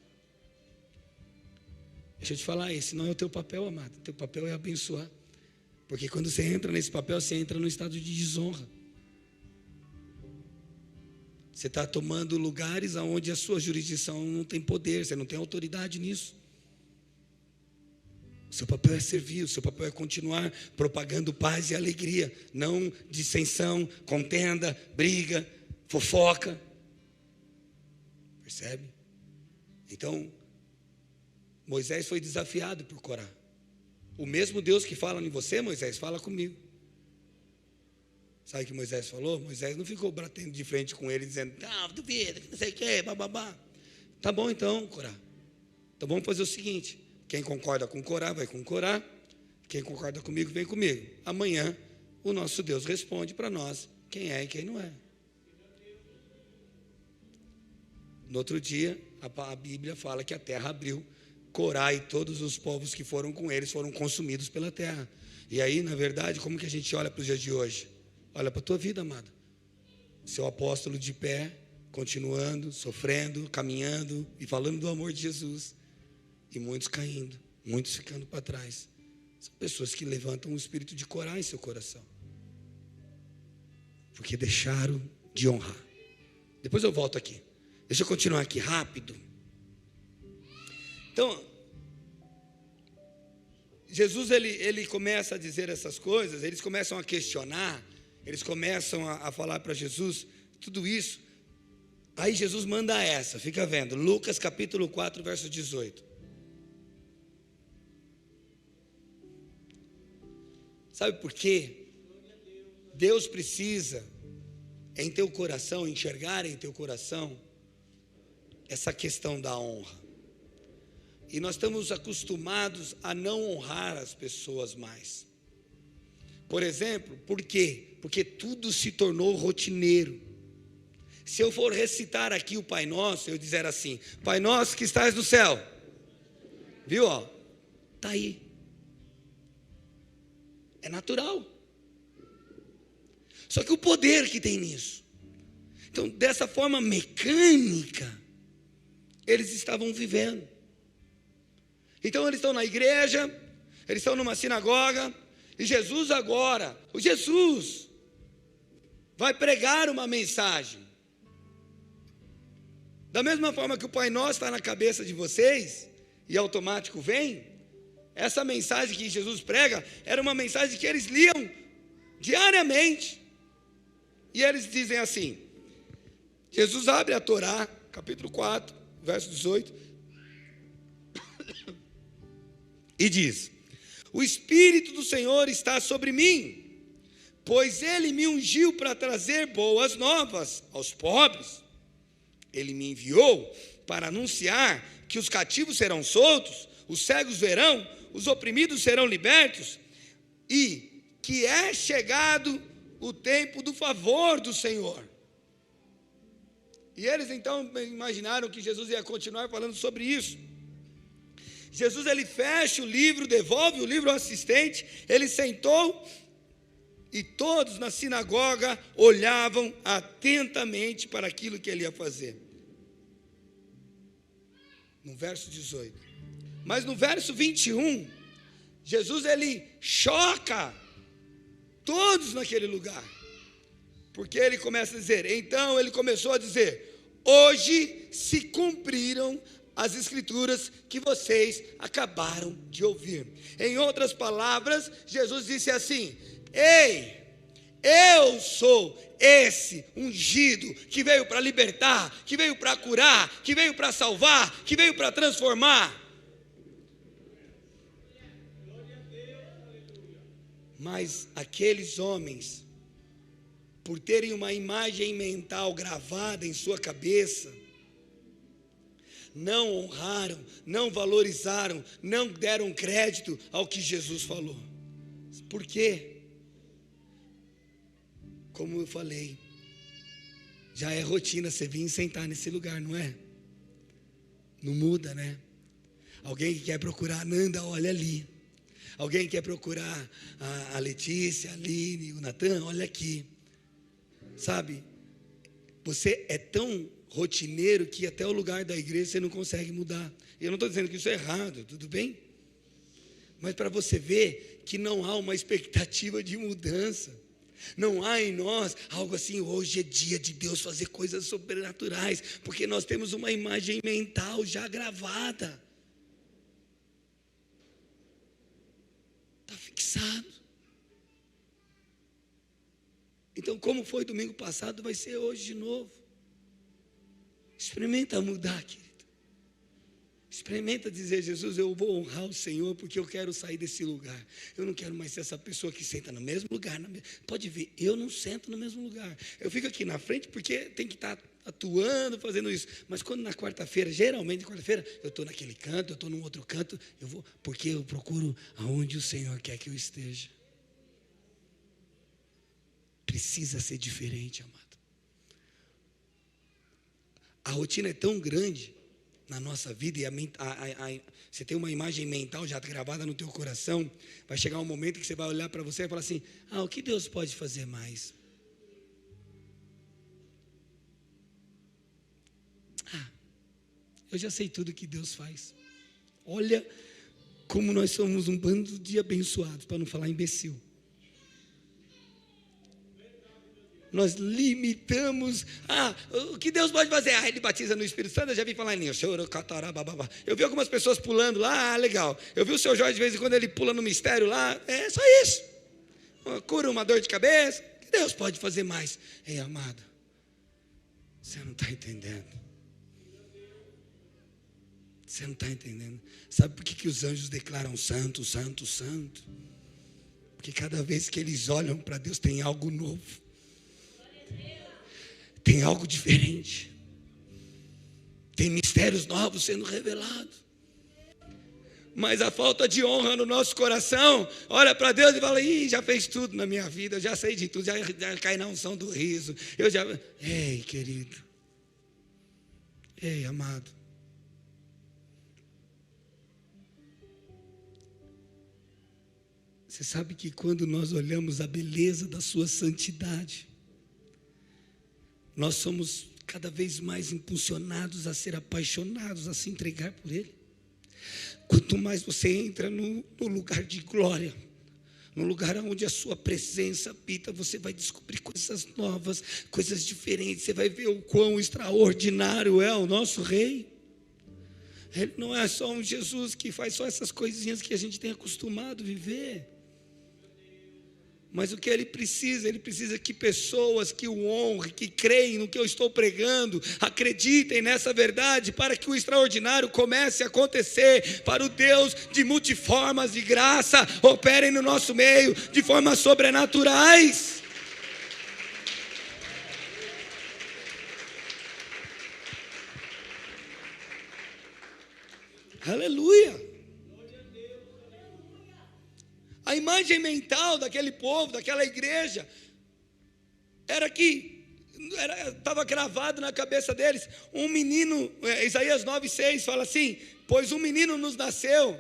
Deixa eu te falar, esse não é o teu papel, amado. O teu papel é abençoar. Porque quando você entra nesse papel, você entra no estado de desonra. Você está tomando lugares onde a sua jurisdição não tem poder, você não tem autoridade nisso. O seu papel é servir, o seu papel é continuar propagando paz e alegria, não dissensão, contenda, briga, fofoca. Percebe? Então, Moisés foi desafiado por Corá. O mesmo Deus que fala em você, Moisés, fala comigo. Sabe o que Moisés falou? Moisés não ficou batendo de frente com ele, dizendo: não, duvido, não sei o que, bababá. Tá bom então, Corá. Então vamos fazer o seguinte: quem concorda com Corá, vai com Corá. Quem concorda comigo, vem comigo. Amanhã, o nosso Deus responde para nós quem é e quem não é. No outro dia, a Bíblia fala que a terra abriu. Corá e todos os povos que foram com eles foram consumidos pela terra. E aí, na verdade, como que a gente olha para os dias de hoje? Olha para a tua vida, amado. Seu apóstolo de pé, continuando, sofrendo, caminhando e falando do amor de Jesus. E muitos caindo, muitos ficando para trás. São pessoas que levantam o espírito de Corá em seu coração. Porque deixaram de honrar. Depois eu volto aqui. Deixa eu continuar aqui rápido. Então, Jesus ele começa a dizer essas coisas, eles começam a questionar, eles começam a falar para Jesus tudo isso. Aí Jesus manda essa, fica vendo, Lucas capítulo 4, verso 18. Sabe por quê? Deus precisa, em teu coração, enxergar em teu coração essa questão da honra. E nós estamos acostumados a não honrar as pessoas mais. Por exemplo, por quê? Porque tudo se tornou rotineiro. Se eu for recitar aqui o Pai Nosso, eu dizer assim: Pai Nosso que estás no céu. Viu, ó? Está aí. É natural. Só que o poder que tem nisso. Então, dessa forma mecânica, eles estavam vivendo. Então eles estão na igreja, eles estão numa sinagoga, e Jesus agora, o Jesus vai pregar uma mensagem. Da mesma forma que o Pai Nosso está na cabeça de vocês, e automático vem, essa mensagem que Jesus prega, era uma mensagem que eles liam diariamente. E eles dizem assim, Jesus abre a Torá, capítulo 4, verso 18, e diz: o Espírito do Senhor está sobre mim, pois Ele me ungiu para trazer boas novas aos pobres. Ele me enviou para anunciar que os cativos serão soltos, os cegos verão, os oprimidos serão libertos, e que é chegado o tempo do favor do Senhor. E eles então imaginaram que Jesus ia continuar falando sobre isso. Jesus, ele fecha o livro, devolve o livro ao assistente, ele sentou, e todos na sinagoga olhavam atentamente para aquilo que ele ia fazer. No verso 18. Mas no verso 21, Jesus, ele choca todos naquele lugar. Porque ele começa a dizer, então ele começou a dizer: hoje se cumpriram as escrituras que vocês acabaram de ouvir. Em outras palavras, Jesus disse assim: ei, eu sou esse ungido que veio para libertar, que veio para curar, que veio para salvar, que veio para transformar. Mas aqueles homens, por terem uma imagem mental gravada em sua cabeça, não honraram, não valorizaram, não deram crédito ao que Jesus falou. Por quê? Como eu falei, já é rotina você vir e sentar nesse lugar, não é? Não muda, né? Alguém que quer procurar a Nanda, olha ali. Alguém que quer procurar a Letícia, a Aline, o Natan, olha aqui. Sabe, você é tão rotineiro que até o lugar da igreja você não consegue mudar. Eu não estou dizendo que isso é errado, tudo bem? Mas para você ver que não há uma expectativa de mudança. Não há em nós algo assim, hoje é dia de Deus fazer coisas sobrenaturais, porque nós temos uma imagem mental já gravada. Está fixado. Então, como foi domingo passado, vai ser hoje de novo. Experimenta mudar, querido. Experimenta dizer: Jesus, eu vou honrar o Senhor porque eu quero sair desse lugar. Eu não quero mais ser essa pessoa que senta no mesmo lugar. Pode ver, eu não sento no mesmo lugar. Eu fico aqui na frente porque tem que estar atuando, fazendo isso. Mas quando na quarta-feira, geralmente na quarta-feira, eu estou naquele canto, eu estou num outro canto, eu vou, porque eu procuro aonde o Senhor quer que eu esteja. Precisa ser diferente, amado. A rotina é tão grande na nossa vida, e você tem uma imagem mental já gravada no teu coração. Vai chegar um momento que você vai olhar para você e falar assim: o que Deus pode fazer mais? Eu já sei tudo que Deus faz. Olha como nós somos um bando de abençoados, para não falar imbecil. Nós limitamos. O que Deus pode fazer? Ele batiza no Espírito Santo. Eu já vi falar nisso. Eu vi algumas pessoas pulando lá, legal. Eu vi o seu Jorge de vez em quando ele pula no mistério lá. É só isso. Cura uma dor de cabeça. O que Deus pode fazer mais? Ei, amado, você não está entendendo. Você não está entendendo. Sabe por que os anjos declaram santo, santo, santo? Porque cada vez que eles olham para Deus tem algo novo. Tem algo diferente. Tem mistérios novos sendo revelados. Mas a falta de honra no nosso coração, olha para Deus e fala: já fez tudo na minha vida, eu já sei de tudo, já cai na unção do riso. Ei, querido. Ei, amado. Você sabe que quando nós olhamos a beleza da sua santidade, nós somos cada vez mais impulsionados a ser apaixonados, a se entregar por Ele. Quanto mais você entra no lugar de glória, no lugar onde a sua presença habita, você vai descobrir coisas novas, coisas diferentes. Você vai ver o quão extraordinário é o nosso Rei. Ele não é só um Jesus que faz só essas coisinhas que a gente tem acostumado a viver. Mas o que ele precisa que pessoas que o honrem, que creem no que eu estou pregando, acreditem nessa verdade, para que o extraordinário comece a acontecer, para o Deus de multiformas de graça operem no nosso meio de formas sobrenaturais. Aleluia! A imagem mental daquele povo, daquela igreja, era que estava gravado na cabeça deles. Um menino, Isaías 9,6 fala assim: pois um menino nos nasceu,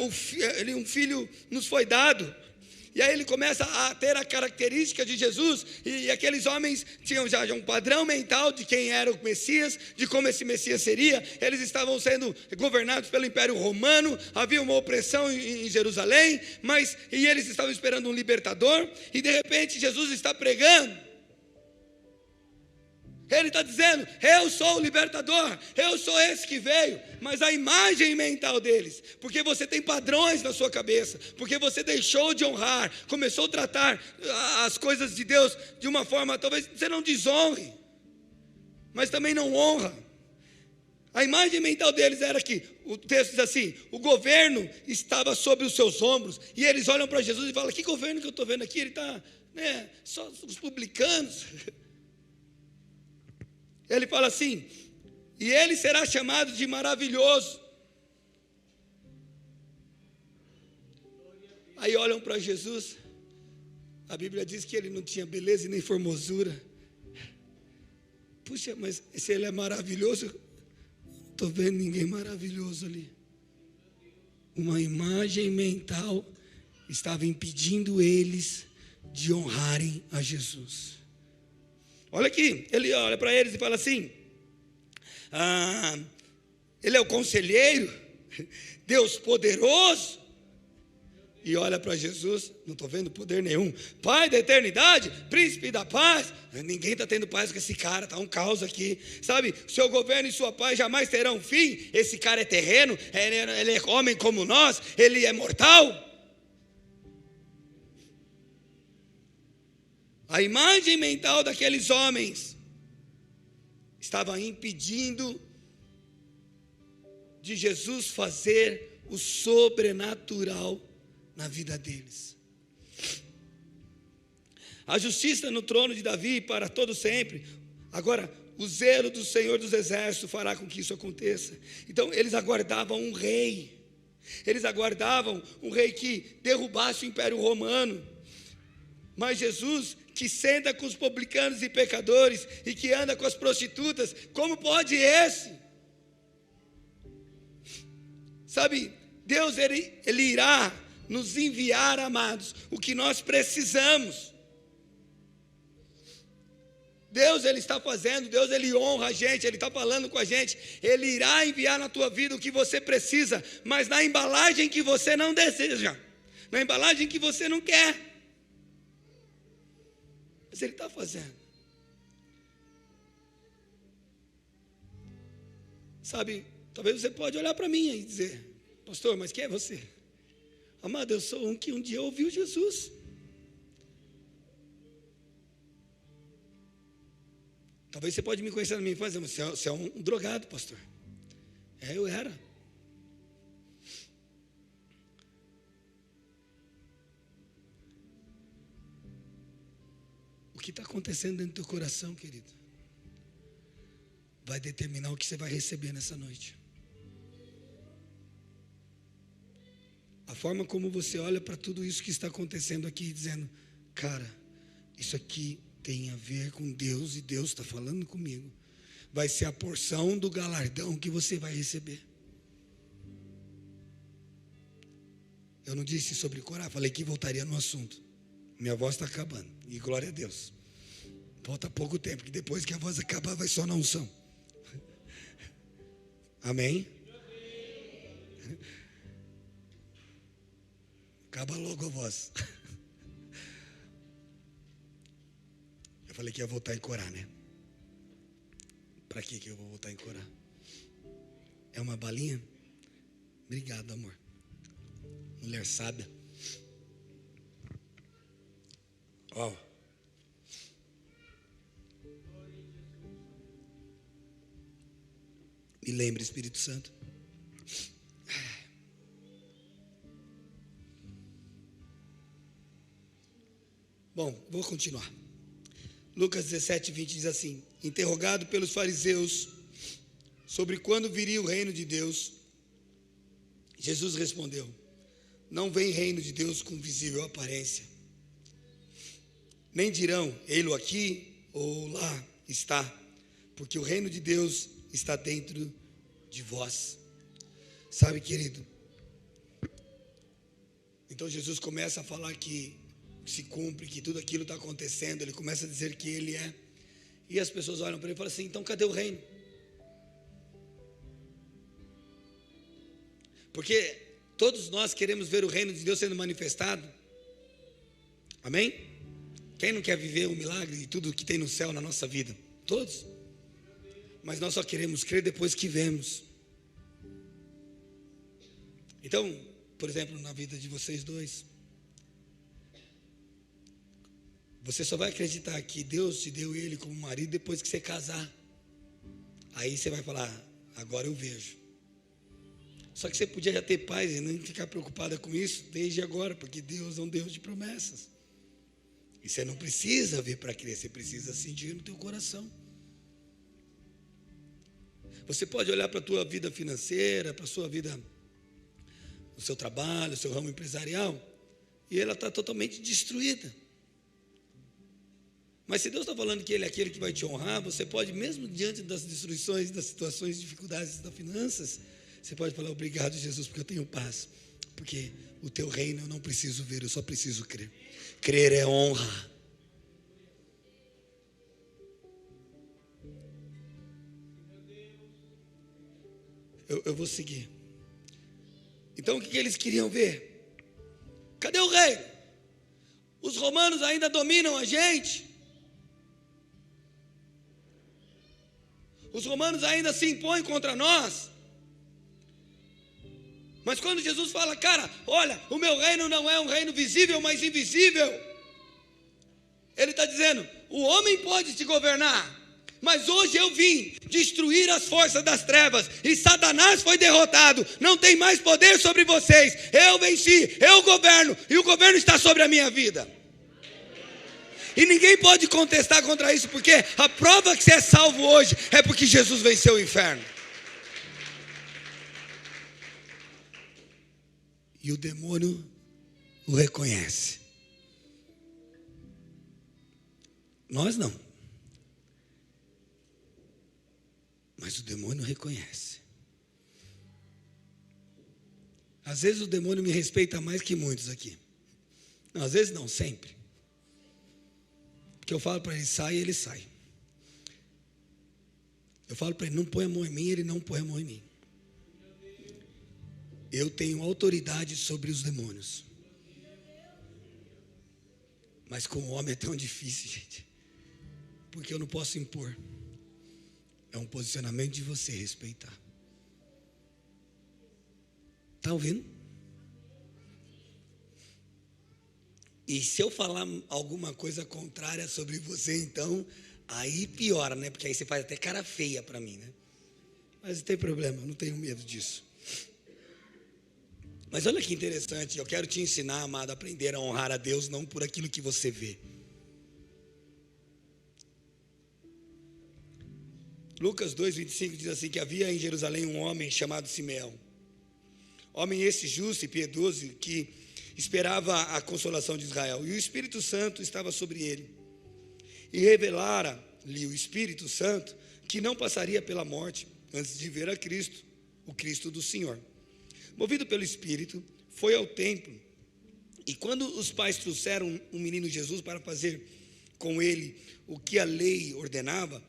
um filho nos foi dado. E aí ele começa a ter a característica de Jesus, e aqueles homens tinham já um padrão mental de quem era o Messias, de como esse Messias seria. Eles estavam sendo governados pelo Império Romano, havia uma opressão em Jerusalém, e eles estavam esperando um libertador, e de repente Jesus está pregando. Ele está dizendo: eu sou o libertador, eu sou esse que veio. Mas a imagem mental deles, porque você tem padrões na sua cabeça, porque você deixou de honrar, começou a tratar as coisas de Deus de uma forma, talvez você não desonre, mas também não honra. A imagem mental deles era que, o texto diz assim: o governo estava sobre os seus ombros. E eles olham para Jesus e falam: que governo que eu estou vendo aqui? Ele está, só os publicanos. Ele fala assim: e ele será chamado de maravilhoso. Aí olham para Jesus, a Bíblia diz que ele não tinha beleza e nem formosura. Puxa, mas se ele é maravilhoso, não estou vendo ninguém maravilhoso ali. Uma imagem mental estava impedindo eles de honrarem a Jesus. Olha aqui, ele olha para eles e fala assim: ele é o conselheiro, Deus poderoso. E olha para Jesus: não estou vendo poder nenhum. Pai da eternidade, príncipe da paz. Ninguém está tendo paz com esse cara, está um caos aqui, sabe? Seu governo e sua paz jamais terão fim. Esse cara é terreno, ele é homem como nós, ele é mortal. A imagem mental daqueles homens estava impedindo de Jesus fazer o sobrenatural na vida deles. A justiça no trono de Davi para todo sempre. Agora, o zelo do Senhor dos Exércitos fará com que isso aconteça. Então, eles aguardavam um rei. Eles aguardavam um rei que derrubasse o Império Romano. Mas Jesus, que senta com os publicanos e pecadores e que anda com as prostitutas, como pode esse? Sabe, Deus ele irá nos enviar, amados, o que nós precisamos. Deus ele está fazendo, Deus ele honra a gente, ele está falando com a gente. Ele irá enviar na tua vida o que você precisa, mas na embalagem que você não deseja, na embalagem que você não quer. Mas ele está fazendo. Sabe, talvez você pode olhar para mim e dizer: pastor, mas quem é você? Amado, eu sou um que um dia ouviu Jesus. Talvez você pode me conhecer na minha infância, mas você é um drogado, pastor. Eu era. O que está acontecendo dentro do teu coração, querido, vai determinar o que você vai receber nessa noite. A forma como você olha para tudo isso que está acontecendo aqui, dizendo: cara, isso aqui tem a ver com Deus e Deus está falando comigo, vai ser a porção do galardão que você vai receber. Eu não disse sobre Corá, falei que voltaria no assunto. Minha voz está acabando, e glória a Deus. Falta pouco tempo, que depois que a voz acabar vai só na unção. Amém? Acaba logo a voz. Eu falei que ia voltar em Corá, né? Para que eu vou voltar em Corá? É uma balinha? Obrigado, amor. Mulher sábia. Uau. Me lembre, Espírito Santo. Bom, vou continuar. Lucas 17, 20 diz assim: interrogado pelos fariseus sobre quando viria o reino de Deus, Jesus respondeu: não vem reino de Deus com visível aparência, nem dirão, ei-lo aqui ou lá está, porque o reino de Deus está dentro de vós. Sabe, querido? Então Jesus começa a falar que se cumpre, que tudo aquilo está acontecendo. Ele começa a dizer que Ele é. E as pessoas olham para ele e falam assim: então cadê o reino? Porque todos nós queremos ver o reino de Deus sendo manifestado. Amém? Quem não quer viver um milagre de tudo que tem no céu na nossa vida? Todos. Mas nós só queremos crer depois que vemos. Então, por exemplo, na vida de vocês dois, você só vai acreditar que Deus te deu ele como marido depois que você casar. Aí você vai falar: agora eu vejo. Só que você podia já ter paz e não ficar preocupada com isso desde agora, porque Deus é um Deus de promessas. E você não precisa ver para crer, você precisa sentir no teu coração. Você pode olhar para a tua vida financeira, para a sua vida, o seu trabalho, o seu ramo empresarial, e ela está totalmente destruída. Mas se Deus está falando que Ele é aquele que vai te honrar, você pode, mesmo diante das destruições, das situações de dificuldades das finanças, você pode falar: obrigado, Jesus, porque eu tenho paz. Porque o teu reino eu não preciso ver, eu só preciso crer. Crer é honra. Eu vou seguir. Então o que eles queriam ver? Cadê o reino? Os romanos ainda dominam a gente. Os romanos ainda se impõem contra nós. Mas quando Jesus fala: cara, olha, o meu reino não é um reino visível, mas invisível, Ele está dizendo: o homem pode te governar, mas hoje eu vim destruir as forças das trevas, e Satanás foi derrotado, não tem mais poder sobre vocês. Eu venci, eu governo, e o governo está sobre a minha vida. E ninguém pode contestar contra isso, porque a prova que você é salvo hoje é porque Jesus venceu o inferno. E o demônio o reconhece. Nós não. Mas o demônio reconhece. Às vezes o demônio me respeita mais que muitos aqui. Não, às vezes não, sempre. Porque eu falo para ele: sai, ele sai. Eu falo para ele: não põe a mão em mim, ele não põe a mão em mim. Eu tenho autoridade sobre os demônios. Mas com o homem é tão difícil, gente. Porque eu não posso impor. É um posicionamento de você respeitar. Está ouvindo? E se eu falar alguma coisa contrária sobre você, então, aí piora, né? Porque aí você faz até cara feia para mim, né? Mas não tem problema, não tenho medo disso. Mas olha que interessante, eu quero te ensinar, amado, a aprender a honrar a Deus, não por aquilo que você vê. Lucas 2:25 diz assim, que havia em Jerusalém um homem chamado Simeão. Homem esse justo e piedoso, que esperava a consolação de Israel. E o Espírito Santo estava sobre ele. E revelara-lhe o Espírito Santo que não passaria pela morte antes de ver a Cristo, o Cristo do Senhor. Movido pelo Espírito, foi ao templo. E quando os pais trouxeram um menino Jesus para fazer com ele o que a lei ordenava,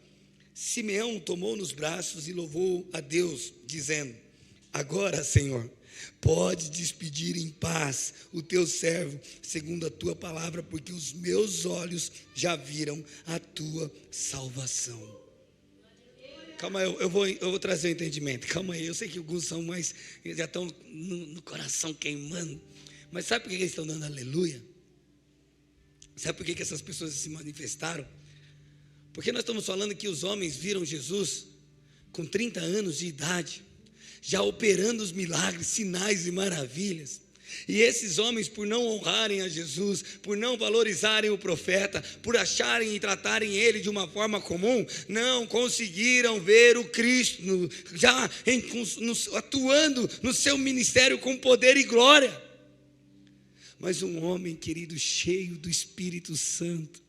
Simeão tomou nos braços e louvou a Deus, dizendo: agora, Senhor, pode despedir em paz o teu servo, segundo a tua palavra, porque os meus olhos já viram a tua salvação. Calma aí, eu vou trazer o entendimento. Calma aí, eu sei que alguns são mais, já estão no coração queimando. Mas sabe por que eles estão dando aleluia? Sabe por que essas pessoas se manifestaram? Porque nós estamos falando que os homens viram Jesus com 30 anos de idade, já operando os milagres, sinais e maravilhas. E esses homens, por não honrarem a Jesus, por não valorizarem o profeta, por acharem e tratarem ele de uma forma comum, não conseguiram ver o Cristo atuando no seu ministério com poder e glória. Mas um homem, querido, cheio do Espírito Santo,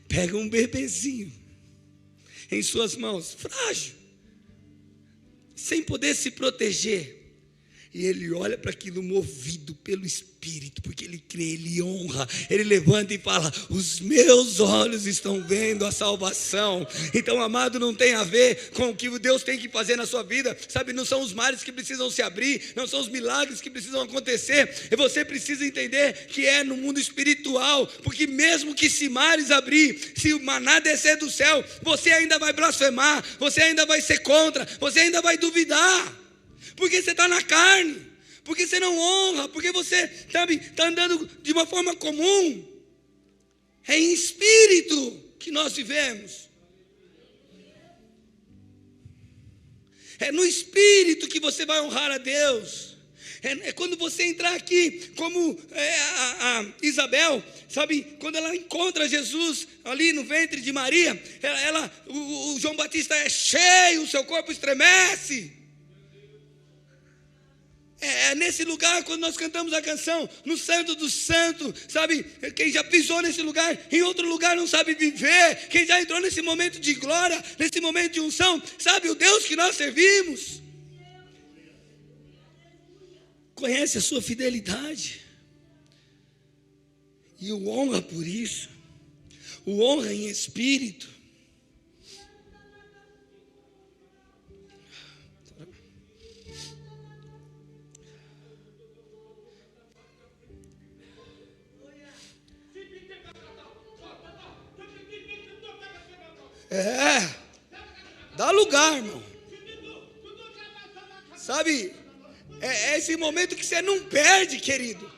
pega um bebezinho em suas mãos, frágil, sem poder se proteger, e ele olha para aquilo movido pelo Espírito, porque ele crê, ele honra, ele levanta e fala: os meus olhos estão vendo a salvação. Então, amado, não tem a ver com o que Deus tem que fazer na sua vida, sabe? Não são os mares que precisam se abrir, não são os milagres que precisam acontecer, e você precisa entender que é no mundo espiritual, porque mesmo que se mares abrir, se o maná descer do céu, você ainda vai blasfemar, você ainda vai ser contra, você ainda vai duvidar, porque você está na carne, porque você não honra, porque você está andando de uma forma comum. É em espírito que nós vivemos. É no espírito que você vai honrar a Deus. É quando você entrar aqui, como a Isabel, sabe, quando ela encontra Jesus ali no ventre de Maria, o João Batista é cheio, o seu corpo estremece. É nesse lugar, quando nós cantamos a canção, no Santo do Santo, sabe? Quem já pisou nesse lugar, em outro lugar não sabe viver. Quem já entrou nesse momento de glória, nesse momento de unção, sabe o Deus que nós servimos? Conhece a sua fidelidade e o honra por isso, o honra em espírito. Dá lugar, irmão. Sabe, é esse momento que você não perde, querido.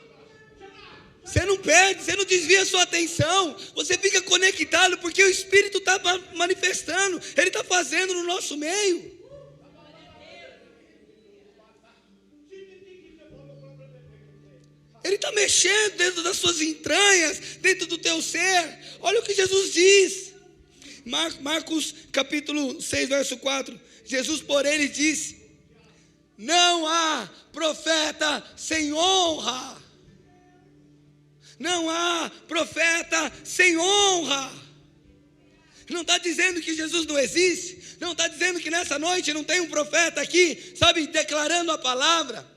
Você não perde, você não desvia a sua atenção. Você fica conectado, porque o Espírito está manifestando, ele está fazendo no nosso meio. Ele está mexendo dentro das suas entranhas, dentro do teu ser. Olha o que Jesus diz. Marcos capítulo 6, verso 4. Jesus, porém, ele disse: não há profeta sem honra. Não há profeta sem honra. Não está dizendo que Jesus não existe. Não está dizendo que nessa noite não tem um profeta aqui, sabe, declarando a palavra.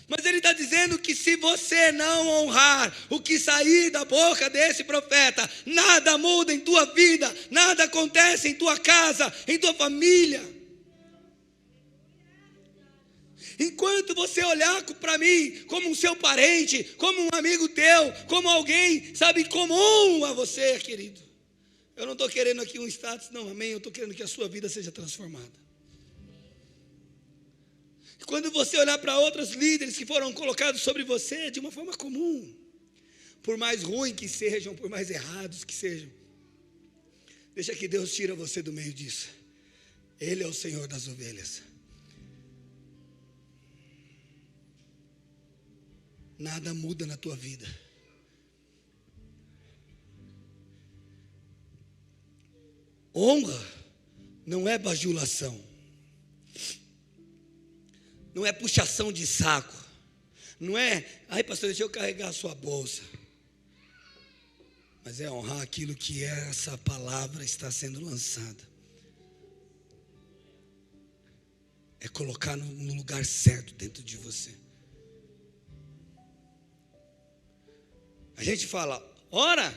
Mas ele está dizendo que se você não honrar o que sair da boca desse profeta, nada muda em tua vida, nada acontece em tua casa, em tua família. Enquanto você olhar para mim como um seu parente, como um amigo teu, como alguém, sabe, comum a você, querido. Eu não estou querendo aqui um status, não, amém? Eu estou querendo que a sua vida seja transformada. Quando você olhar para outros líderes que foram colocados sobre você de uma forma comum, por mais ruim que sejam, por mais errados que sejam, deixa que Deus tira você do meio disso. Ele é o Senhor das ovelhas. Nada muda na tua vida. Honra não é bajulação. Não é puxação de saco. Não é, ai pastor, deixa eu carregar a sua bolsa. Mas é honrar aquilo que essa palavra está sendo lançada. É colocar no lugar certo dentro de você. A gente fala, ora,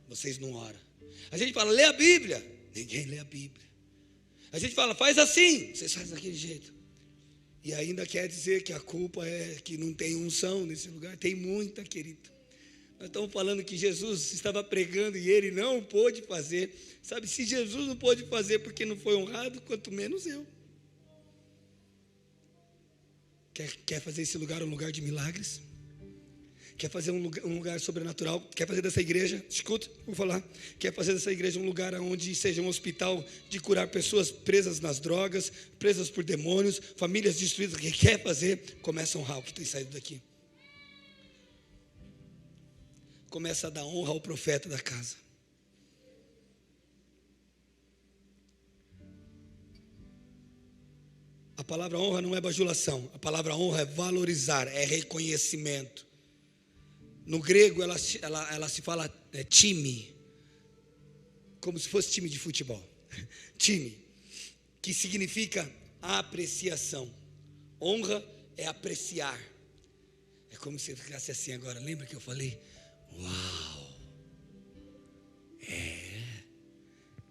vocês não oram. A gente fala, lê a Bíblia, ninguém lê a Bíblia. A gente fala, faz assim, vocês fazem daquele jeito. E ainda quer dizer que a culpa é que não tem unção nesse lugar. Tem muita, querido. Nós estamos falando que Jesus estava pregando e ele não pôde fazer. Sabe, se Jesus não pôde fazer porque não foi honrado, quanto menos eu. Quer fazer esse lugar um lugar de milagres? Quer fazer um lugar sobrenatural? Quer fazer dessa igreja, escuta, vou falar. Quer fazer dessa igreja um lugar onde seja um hospital de curar pessoas presas nas drogas, presas por demônios, famílias destruídas? Que quer fazer? Começa a honrar o que tem saído daqui. Começa a dar honra ao profeta da casa. A palavra honra não é bajulação. A palavra honra é valorizar, é reconhecimento. No grego ela se fala time, como se fosse time de futebol. Time, que significa apreciação. Honra é apreciar. É como se eu ficasse assim agora. Lembra que eu falei? Uau!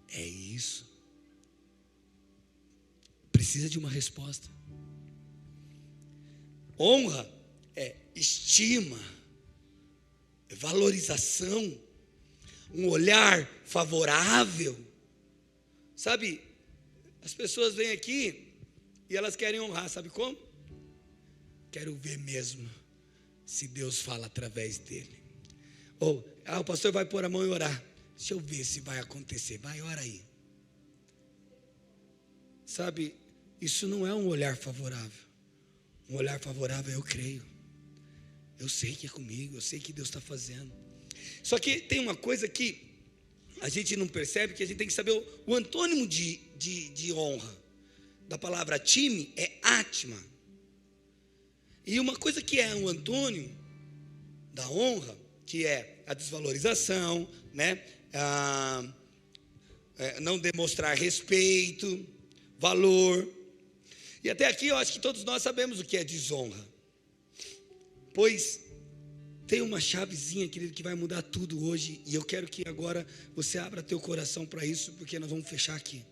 É isso. Precisa de uma resposta. Honra é estima, é valorização, um olhar favorável. Sabe, as pessoas vêm aqui e elas querem honrar, sabe como? Quero ver mesmo se Deus fala através dele. Ou, o pastor vai pôr a mão e orar. Deixa eu ver se vai acontecer. Vai, ora aí. Sabe, isso não é um olhar favorável. Um olhar favorável eu creio. Eu sei que é comigo, eu sei que Deus está fazendo. Só que tem uma coisa que a gente não percebe, que a gente tem que saber o antônimo de honra. Da palavra time é atma. E uma coisa que é um antônimo da honra, que é a desvalorização, né? Não demonstrar respeito, valor. E até aqui eu acho que todos nós sabemos o que é desonra. Pois tem uma chavezinha, querido, que vai mudar tudo hoje. E eu quero que agora você abra teu coração para isso, porque nós vamos fechar aqui.